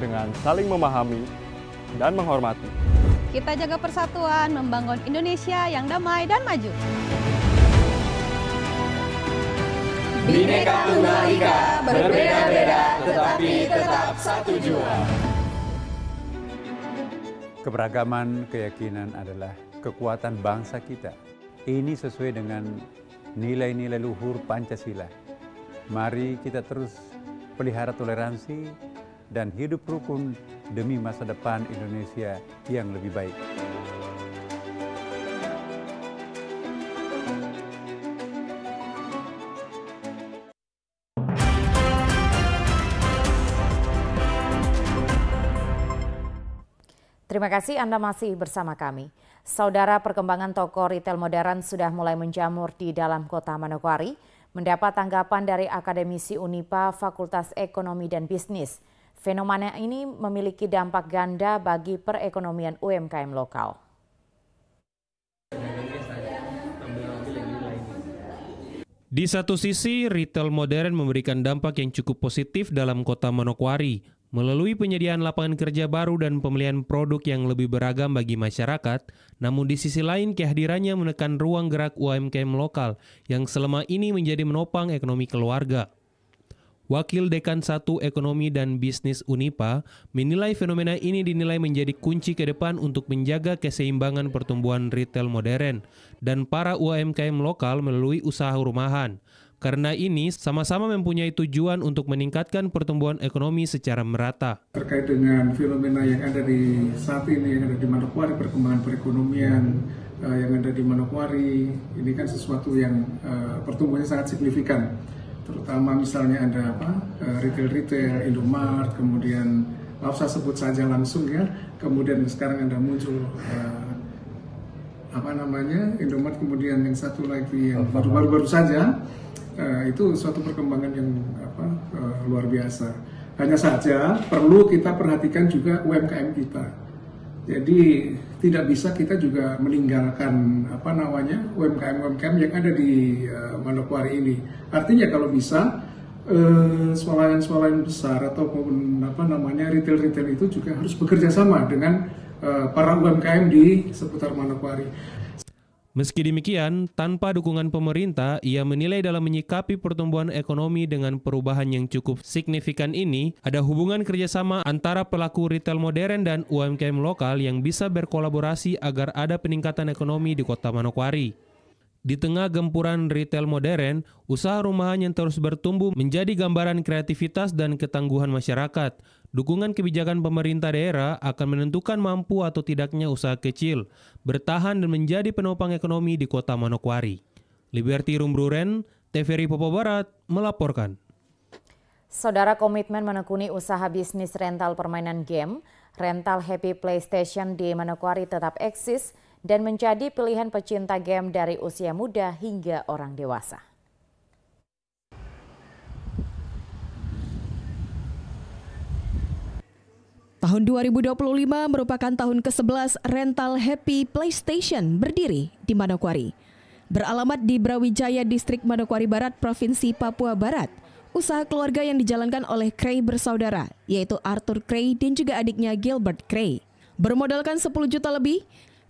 Dengan saling memahami dan menghormati, kita jaga persatuan, membangun Indonesia yang damai dan maju. Bhinneka Tunggal Ika, berbeda-beda tetapi tetap satu jua. Keberagaman keyakinan adalah kekuatan bangsa kita. Ini sesuai dengan nilai-nilai luhur Pancasila. Mari kita terus pelihara toleransi dan hidup rukun demi masa depan Indonesia yang lebih baik. Terima kasih Anda masih bersama kami. Saudara, perkembangan toko retail modern sudah mulai menjamur di dalam kota Manokwari. Mendapat tanggapan dari akademisi Unipa Fakultas Ekonomi dan Bisnis. Fenomena ini memiliki dampak ganda bagi perekonomian UMKM lokal. Di satu sisi, retail modern memberikan dampak yang cukup positif dalam kota Manokwari, melalui penyediaan lapangan kerja baru dan pemilihan produk yang lebih beragam bagi masyarakat, namun di sisi lain kehadirannya menekan ruang gerak UMKM lokal yang selama ini menjadi menopang ekonomi keluarga. Wakil Dekan 1 Ekonomi dan Bisnis Unipa menilai fenomena ini dinilai menjadi kunci ke depan untuk menjaga keseimbangan pertumbuhan retail modern dan para UMKM lokal melalui usaha rumahan. Karena ini sama-sama mempunyai tujuan untuk meningkatkan pertumbuhan ekonomi secara merata. Terkait dengan fenomena yang ada di saat ini, yang ada di Manokwari, perkembangan perekonomian yang ada di Manokwari, ini kan sesuatu yang pertumbuhannya sangat signifikan. Terutama misalnya ada retail-retail, Indomaret, kemudian maaf saya sebut saja langsung ya, kemudian sekarang ada muncul Indomaret, kemudian yang satu lagi yang baru-baru saja. Itu suatu perkembangan yang luar biasa. Hanya saja perlu kita perhatikan juga UMKM kita. Jadi tidak bisa kita juga meninggalkan UMKM yang ada di Manokwari ini. Artinya kalau bisa swalayan-swalayan besar ataupun retail-retail itu juga harus bekerja sama dengan para UMKM di seputar Manokwari. Meski demikian, tanpa dukungan pemerintah, ia menilai dalam menyikapi pertumbuhan ekonomi dengan perubahan yang cukup signifikan ini, ada hubungan kerjasama antara pelaku retail modern dan UMKM lokal yang bisa berkolaborasi agar ada peningkatan ekonomi di kota Manokwari. Di tengah gempuran retail modern, usaha rumahan yang terus bertumbuh menjadi gambaran kreativitas dan ketangguhan masyarakat. Dukungan kebijakan pemerintah daerah akan menentukan mampu atau tidaknya usaha kecil bertahan dan menjadi penopang ekonomi di kota Manokwari. Liberty Rumbruren, TVRI Papua Barat, melaporkan. Saudara, komitmen menekuni usaha bisnis rental permainan game, rental Happy PlayStation di Manokwari tetap eksis dan menjadi pilihan pecinta game dari usia muda hingga orang dewasa. Tahun 2025 merupakan tahun ke-11 rental Happy PlayStation berdiri di Manokwari. Beralamat di Brawijaya, Distrik Manokwari Barat, Provinsi Papua Barat. Usaha keluarga yang dijalankan oleh Cray bersaudara, yaitu Arthur Cray dan juga adiknya Gilbert Cray. Bermodalkan 10 juta lebih,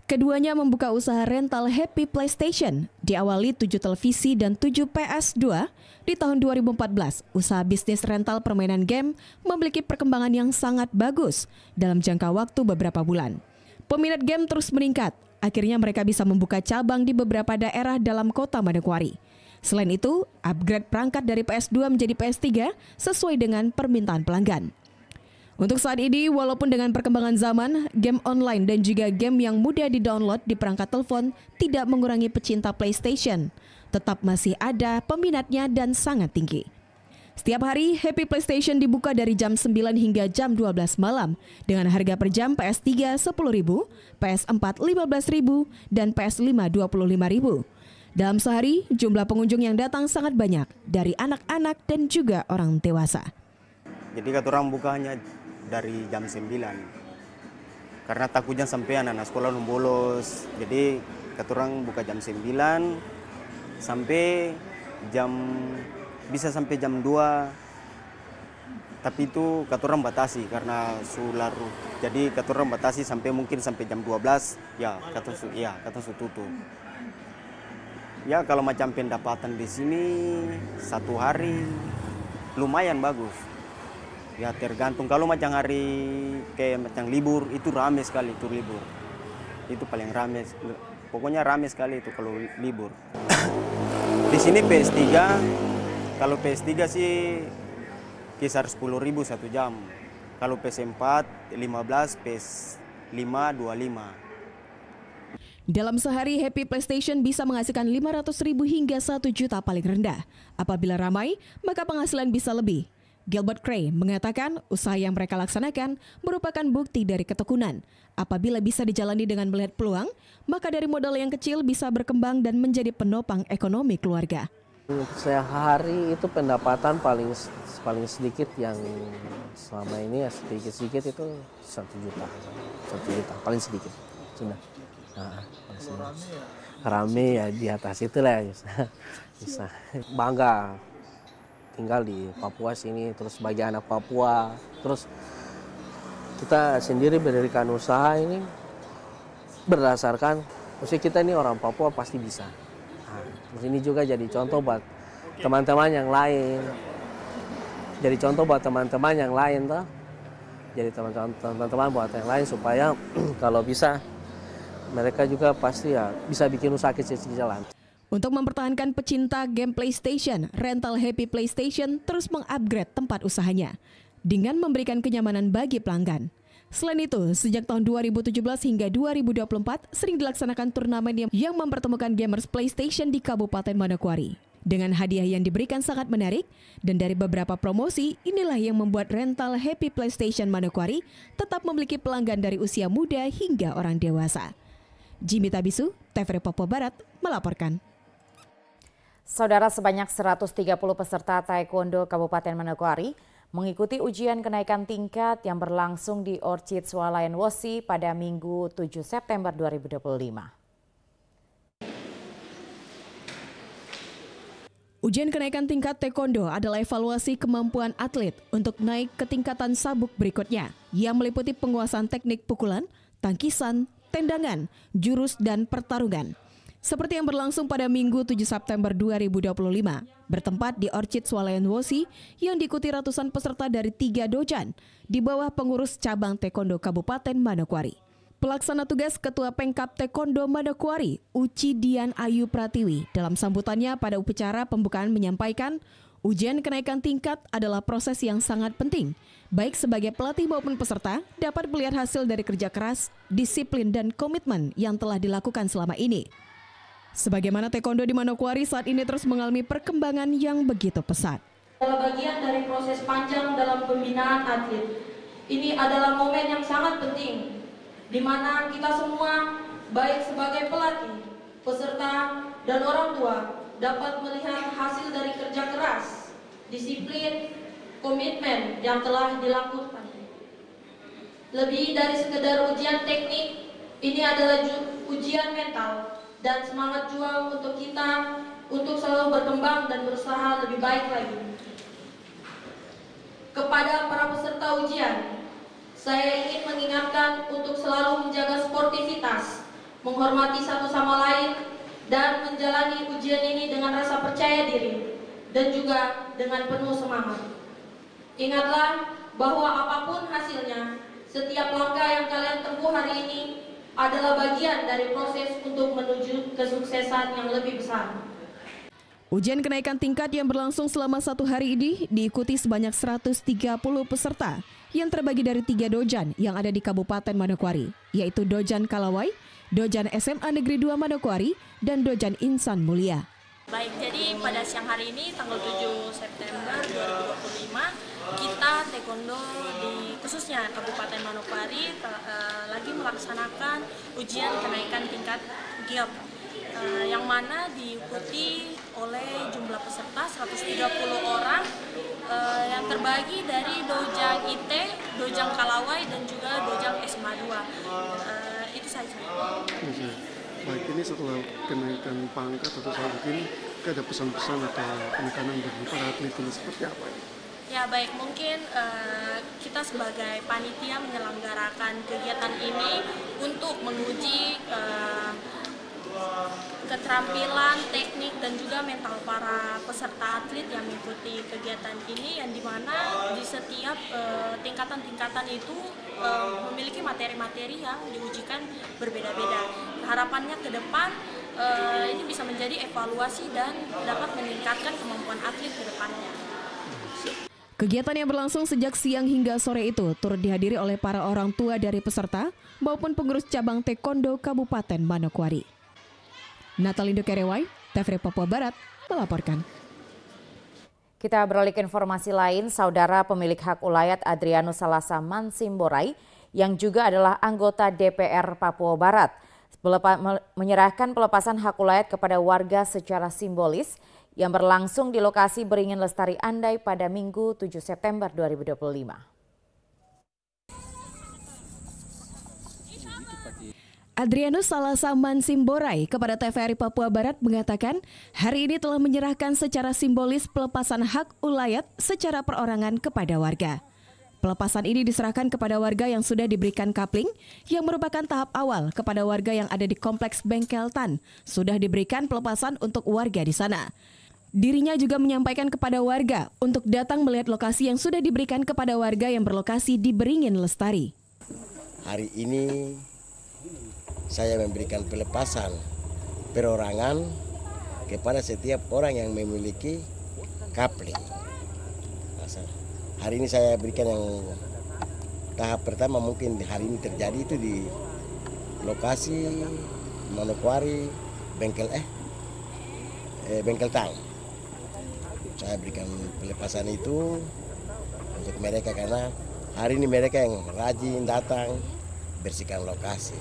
keduanya membuka usaha rental Happy PlayStation. Diawali 7 televisi dan 7 PS2, di tahun 2014, usaha bisnis rental permainan game memiliki perkembangan yang sangat bagus dalam jangka waktu beberapa bulan. Peminat game terus meningkat, akhirnya mereka bisa membuka cabang di beberapa daerah dalam kota Manokwari. Selain itu, upgrade perangkat dari PS2 menjadi PS3 sesuai dengan permintaan pelanggan. Untuk saat ini, walaupun dengan perkembangan zaman, game online dan juga game yang mudah di-download di perangkat telepon tidak mengurangi pecinta PlayStation. Tetap masih ada peminatnya dan sangat tinggi. Setiap hari, Happy PlayStation dibuka dari jam 9 hingga jam 12 malam dengan harga per jam PS3 10.000, PS4 15.000, dan PS5 25.000. Dalam sehari, jumlah pengunjung yang datang sangat banyak, dari anak-anak dan juga orang dewasa. Jadi katorang buka hanya dari jam 9, karena takutnya sampai anak-anak sekolah bolos. Jadi katorang buka jam 9 sampai bisa sampai jam 2. Tapi itu katorang batasi karena sularu. Jadi katorang batasi mungkin sampai jam 12 ya katorang tutup. Ya kalau macam pendapatan di sini satu hari lumayan bagus. Ya tergantung, kalau macam hari kayak macam libur itu rame sekali itu libur. Itu paling rame. Pokoknya rame sekali itu kalau libur. Di sini PS3, kalau PS3 sih kisar 10.000 1 jam. Kalau PS4 15, PS5 25. Dalam sehari, Happy PlayStation bisa menghasilkan 500.000 hingga 1 juta paling rendah. Apabila ramai, maka penghasilan bisa lebih. Gilbert Cray mengatakan usaha yang mereka laksanakan merupakan bukti dari ketekunan. Apabila bisa dijalani dengan melihat peluang, maka dari modal yang kecil bisa berkembang dan menjadi penopang ekonomi keluarga. Sehari itu pendapatan paling sedikit yang selama ini ya sedikit itu 1 juta paling sedikit sudah. Rame ya di atas itulah bisa bangga tinggal di Papua sini, terus bagi anak Papua, terus kita sendiri mendirikan usaha ini berdasarkan maksudnya kita ini orang Papua pasti bisa. Terus ini juga jadi contoh buat teman-teman yang lain. Jadi contoh buat teman-teman yang lain toh. Jadi teman-teman buat yang lain supaya kalau bisa mereka juga pasti ya bisa bikin usaha kecil-kecilan. Untuk mempertahankan pecinta game PlayStation, Rental Happy PlayStation terus mengupgrade tempat usahanya dengan memberikan kenyamanan bagi pelanggan. Selain itu, sejak tahun 2017 hingga 2024 sering dilaksanakan turnamen yang mempertemukan gamers PlayStation di Kabupaten Manokwari. Dengan hadiah yang diberikan sangat menarik dan dari beberapa promosi, inilah yang membuat Rental Happy PlayStation Manokwari tetap memiliki pelanggan dari usia muda hingga orang dewasa. Jimmy Tabisu, TVRI Papua Barat melaporkan. Saudara, sebanyak 130 peserta Taekwondo Kabupaten Manokwari mengikuti ujian kenaikan tingkat yang berlangsung di Orchid Swalayan Wosi pada Minggu 7 September 2025. Ujian kenaikan tingkat Taekwondo adalah evaluasi kemampuan atlet untuk naik ke tingkatan sabuk berikutnya yang meliputi penguasaan teknik pukulan, tangkisan, tendangan, jurus, dan pertarungan. Seperti yang berlangsung pada Minggu 7 September 2025, bertempat di Orchid Swalayan Wosi yang diikuti ratusan peserta dari 3 dojan di bawah pengurus cabang Taekwondo Kabupaten Manokwari. Pelaksana tugas Ketua Pengkap Taekwondo Manokwari, Uci Dian Ayu Pratiwi, dalam sambutannya pada upacara pembukaan menyampaikan, ujian kenaikan tingkat adalah proses yang sangat penting, baik sebagai pelatih maupun peserta dapat melihat hasil dari kerja keras, disiplin, dan komitmen yang telah dilakukan selama ini. Sebagaimana Taekwondo di Manokwari saat ini terus mengalami perkembangan yang begitu pesat. Adalah bagian dari proses panjang dalam pembinaan atlet. Ini adalah momen yang sangat penting, di mana kita semua, baik sebagai pelatih, peserta, dan orang tua, dapat melihat hasil dari kerja keras, disiplin, komitmen yang telah dilakukan. Lebih dari sekedar ujian teknik, ini adalah ujian mental dan semangat juang untuk kita untuk selalu berkembang dan berusaha lebih baik lagi. Kepada para peserta ujian, saya ingin mengingatkan untuk selalu menjaga sportivitas, menghormati satu sama lain, dan menjalani ujian ini dengan rasa percaya diri dan juga dengan penuh semangat. Ingatlah bahwa apapun hasilnya, setiap langkah yang kalian tempuh hari ini adalah bagian dari proses untuk menuju kesuksesan yang lebih besar. Ujian kenaikan tingkat yang berlangsung selama 1 hari ini diikuti sebanyak 130 peserta yang terbagi dari 3 dojan yang ada di Kabupaten Manokwari, yaitu Dojan Kalawai, Dojan SMA Negeri 2 Manokwari, dan Dojan Insan Mulia. Baik, jadi pada siang hari ini tanggal 7 September 2025 kita Taekwondo di khususnya Kabupaten Manokwari lagi melaksanakan ujian kenaikan tingkat GILP yang mana diikuti oleh jumlah peserta 130 orang yang terbagi dari Dojang IT, Dojang Kalawai, dan juga Dojang SMA 2. Itu saja. Baik, ini setelah kenaikan pangkat atau mungkin ada pesan-pesan atau penekanan bagi para atlet ini seperti apa? Ya baik, mungkin kita sebagai panitia menyelenggarakan kegiatan ini untuk menguji keterampilan, teknik, dan juga mental para peserta atlet yang mengikuti kegiatan ini, yang dimana di setiap tingkatan-tingkatan itu memiliki materi-materi yang diujikan berbeda-beda. Harapannya ke depan ini bisa menjadi evaluasi dan dapat meningkatkan kemampuan atlet ke depannya. Kegiatan yang berlangsung sejak siang hingga sore itu turut dihadiri oleh para orang tua dari peserta maupun pengurus cabang Taekwondo Kabupaten Manokwari. Natalindo Kerewai, TVRI Papua Barat, melaporkan. Kita beralih ke informasi lain, saudara pemilik hak ulayat Adrianus Salasa Mansimborai yang juga adalah anggota DPR Papua Barat menyerahkan pelepasan hak ulayat kepada warga secara simbolis yang berlangsung di lokasi Beringin Lestari Andai pada Minggu 7 September 2025. Adrianus Salasa Mansimborai kepada TVRI Papua Barat mengatakan hari ini telah menyerahkan secara simbolis pelepasan hak ulayat secara perorangan kepada warga. Pelepasan ini diserahkan kepada warga yang sudah diberikan kapling yang merupakan tahap awal kepada warga yang ada di Kompleks Bengkel Tan. Sudah diberikan pelepasan untuk warga di sana. Dirinya juga menyampaikan kepada warga untuk datang melihat lokasi yang sudah diberikan kepada warga yang berlokasi di Beringin Lestari. Hari ini saya memberikan pelepasan perorangan kepada setiap orang yang memiliki kapling. Hari ini saya berikan yang tahap pertama, mungkin hari ini terjadi itu di lokasi Manokwari Bengkel Tang. Saya berikan pelepasan itu untuk mereka karena hari ini mereka yang rajin datang bersihkan lokasi.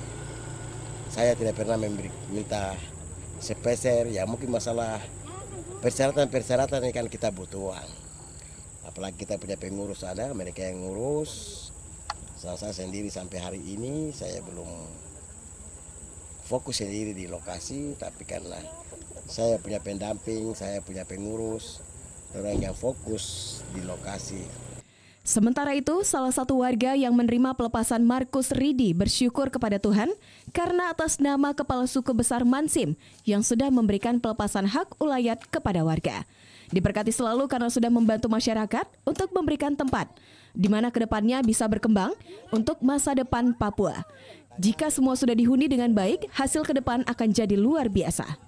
Saya tidak pernah minta sepeser, ya mungkin masalah persyaratan ini kan kita butuh uang. Apalagi kita punya pengurus, ada mereka yang ngurus. Saya sendiri sampai hari ini saya belum fokus sendiri di lokasi, tapi karena saya punya pendamping, saya punya pengurus, orang yang fokus di lokasi. Sementara itu, salah satu warga yang menerima pelepasan Markus Ridi bersyukur kepada Tuhan karena atas nama Kepala Suku Besar Mansim yang sudah memberikan pelepasan hak ulayat kepada warga. Diberkati selalu karena sudah membantu masyarakat untuk memberikan tempat di mana kedepannya bisa berkembang untuk masa depan Papua. Jika semua sudah dihuni dengan baik, hasil ke depan akan jadi luar biasa.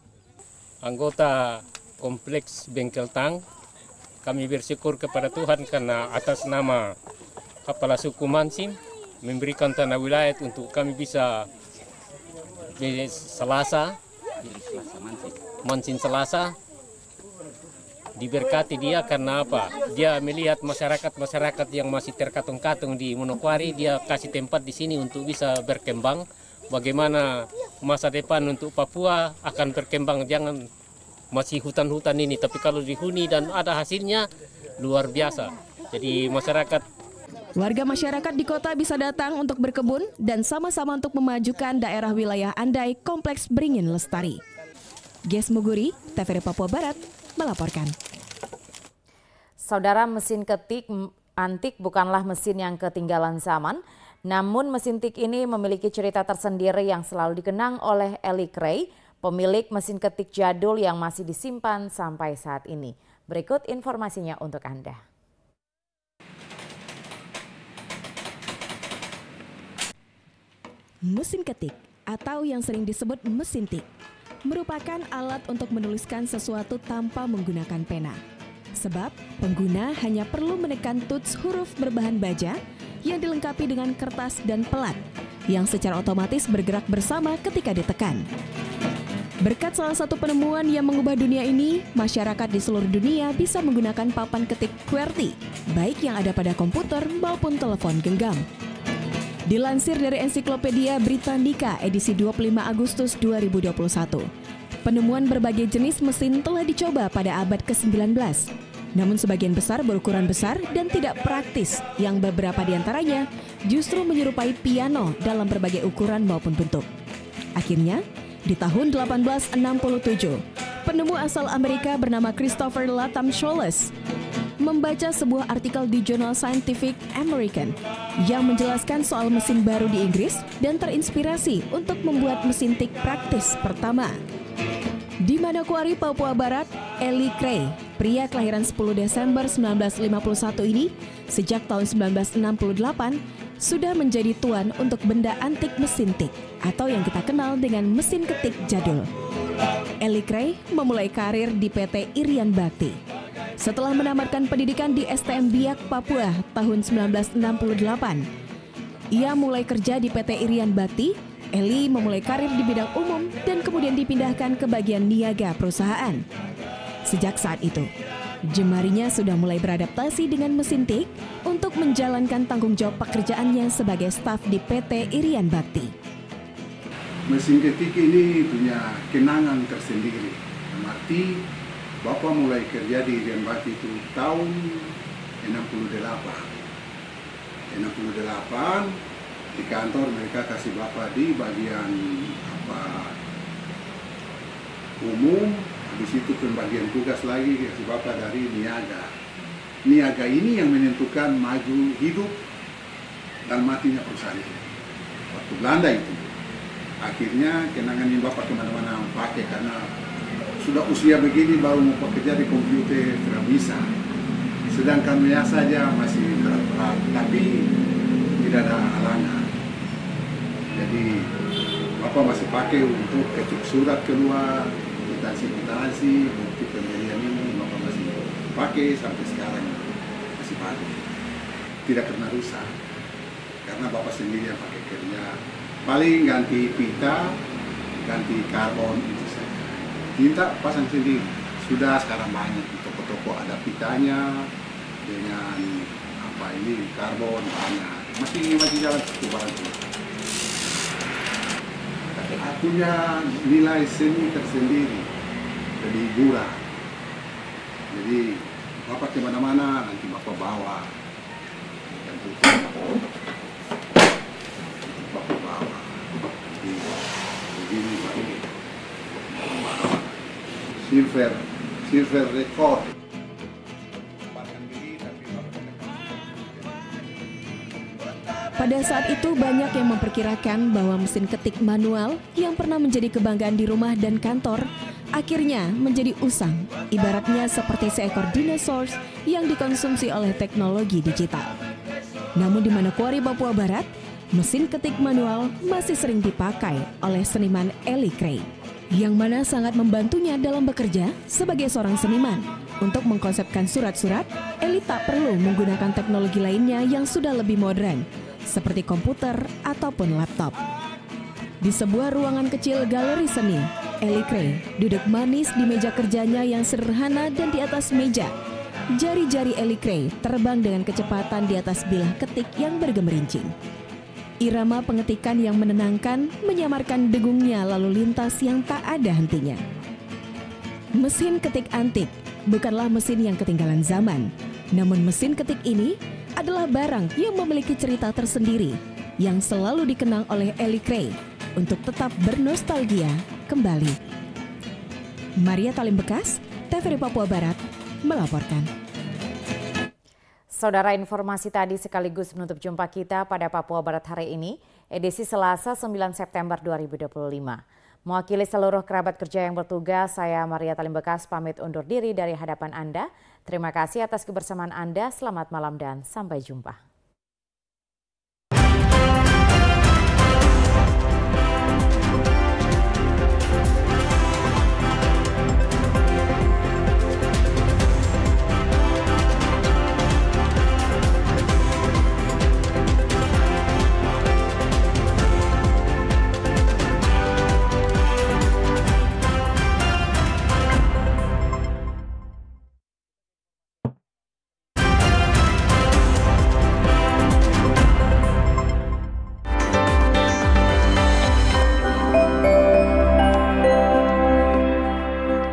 Anggota Kompleks Bengkel Tang, kami bersyukur kepada Tuhan karena atas nama Kepala Suku Mansim memberikan tanah wilayah untuk kami bisa di Mansim Selasa. Diberkati dia karena apa? Dia melihat masyarakat yang masih terkatung-katung di Manokwari, dia kasih tempat di sini untuk bisa berkembang. Bagaimana masa depan untuk Papua akan berkembang, jangan masih hutan-hutan ini, tapi kalau dihuni dan ada hasilnya luar biasa. Jadi warga masyarakat di kota bisa datang untuk berkebun dan sama-sama untuk memajukan daerah wilayah Andai Kompleks Beringin Lestari. Ges Muguri, TVRI Papua Barat, melaporkan. Saudara, mesin ketik antik bukanlah mesin yang ketinggalan zaman, namun mesin tik ini memiliki cerita tersendiri yang selalu dikenang oleh Eli Cray, pemilik mesin ketik jadul yang masih disimpan sampai saat ini. Berikut informasinya untuk Anda. Mesin ketik atau yang sering disebut mesin tik merupakan alat untuk menuliskan sesuatu tanpa menggunakan pena. Sebab pengguna hanya perlu menekan tuts huruf berbahan baja yang dilengkapi dengan kertas dan pelat yang secara otomatis bergerak bersama ketika ditekan. Berkat salah satu penemuan yang mengubah dunia ini, masyarakat di seluruh dunia bisa menggunakan papan ketik QWERTY, baik yang ada pada komputer maupun telepon genggam. Dilansir dari Ensiklopedia Britannica edisi 25 Agustus 2021, Penemuan berbagai jenis mesin telah dicoba pada abad ke-19. Namun sebagian besar berukuran besar dan tidak praktis, yang beberapa diantaranya justru menyerupai piano dalam berbagai ukuran maupun bentuk. Akhirnya, di tahun 1867, penemu asal Amerika bernama Christopher Latham Sholes membaca sebuah artikel di jurnal Scientific American yang menjelaskan soal mesin baru di Inggris dan terinspirasi untuk membuat mesin tik praktis pertama. Di Manokwari, Papua Barat, Eli Cray, pria kelahiran 10 Desember 1951 ini, sejak tahun 1968, sudah menjadi tuan untuk benda antik mesin tik, atau yang kita kenal dengan mesin ketik jadul. Eli Cray memulai karir di PT Irian Bakti. Setelah menamatkan pendidikan di STM Biak, Papua tahun 1968, ia mulai kerja di PT Irian Bakti. Eli memulai karir di bidang umum dan kemudian dipindahkan ke bagian niaga perusahaan. Sejak saat itu, jemarinya sudah mulai beradaptasi dengan mesin tik untuk menjalankan tanggung jawab pekerjaannya sebagai staf di PT Irian Bakti. Mesin ketik ini punya kenangan tersendiri. Berarti Bapak mulai kerja di Irian Bakti itu tahun 68. Di kantor mereka kasih Bapak di bagian umum, habis itu pembagian tugas lagi kasih Bapak dari niaga. Niaga ini yang menentukan maju hidup dan matinya perusahaan itu. Waktu Belanda itu, akhirnya kenangan ini Bapak kemana-mana pakai karena sudah usia begini baru mau bekerja di komputer tidak bisa. Sedangkan saya saja masih berat-berat, tapi tidak ada halangan. Jadi Bapak masih pakai untuk ketik surat keluar, kwitansi, bukti pembelian ini Bapak masih pakai sampai sekarang masih pakai. Tidak pernah rusak karena Bapak sendiri yang pakai kerja. Paling ganti pita, ganti karbon itu saja. Tinta pasang sendiri. Sudah sekarang banyak di toko-toko ada pitanya dengan karbon banyak. Masih jalan cukup banyak. Punya nilai seni tersendiri, jadi hiburan. Jadi Bapak kemana-mana nanti Bapak bawa. Bapak bawa. Jadi begini pakai. Silver record. Pada saat itu banyak yang memperkirakan bahwa mesin ketik manual yang pernah menjadi kebanggaan di rumah dan kantor akhirnya menjadi usang, ibaratnya seperti seekor dinosaurus yang dikonsumsi oleh teknologi digital. Namun di Manokwari, Papua Barat, mesin ketik manual masih sering dipakai oleh seniman Eli Cray, yang mana sangat membantunya dalam bekerja sebagai seorang seniman. Untuk mengkonsepkan surat-surat, Eli tak perlu menggunakan teknologi lainnya yang sudah lebih modern, seperti komputer ataupun laptop. Di sebuah ruangan kecil galeri seni, Eli Cray duduk manis di meja kerjanya yang sederhana dan di atas meja. Jari-jari Eli Cray terbang dengan kecepatan di atas bilah ketik yang bergemerincing. Irama pengetikan yang menenangkan menyamarkan degungnya lalu lintas yang tak ada hentinya. Mesin ketik antik bukanlah mesin yang ketinggalan zaman, namun mesin ketik ini adalah barang yang memiliki cerita tersendiri yang selalu dikenang oleh Eli Cray untuk tetap bernostalgia kembali. Maria Talim Bekas, TVRI Papua Barat, melaporkan. Saudara, informasi tadi sekaligus menutup jumpa kita pada Papua Barat hari ini, edisi Selasa 9 September 2025. Mewakili seluruh kerabat kerja yang bertugas, saya Maria Talim Bekas pamit undur diri dari hadapan Anda. Terima kasih atas kebersamaan Anda, selamat malam dan sampai jumpa.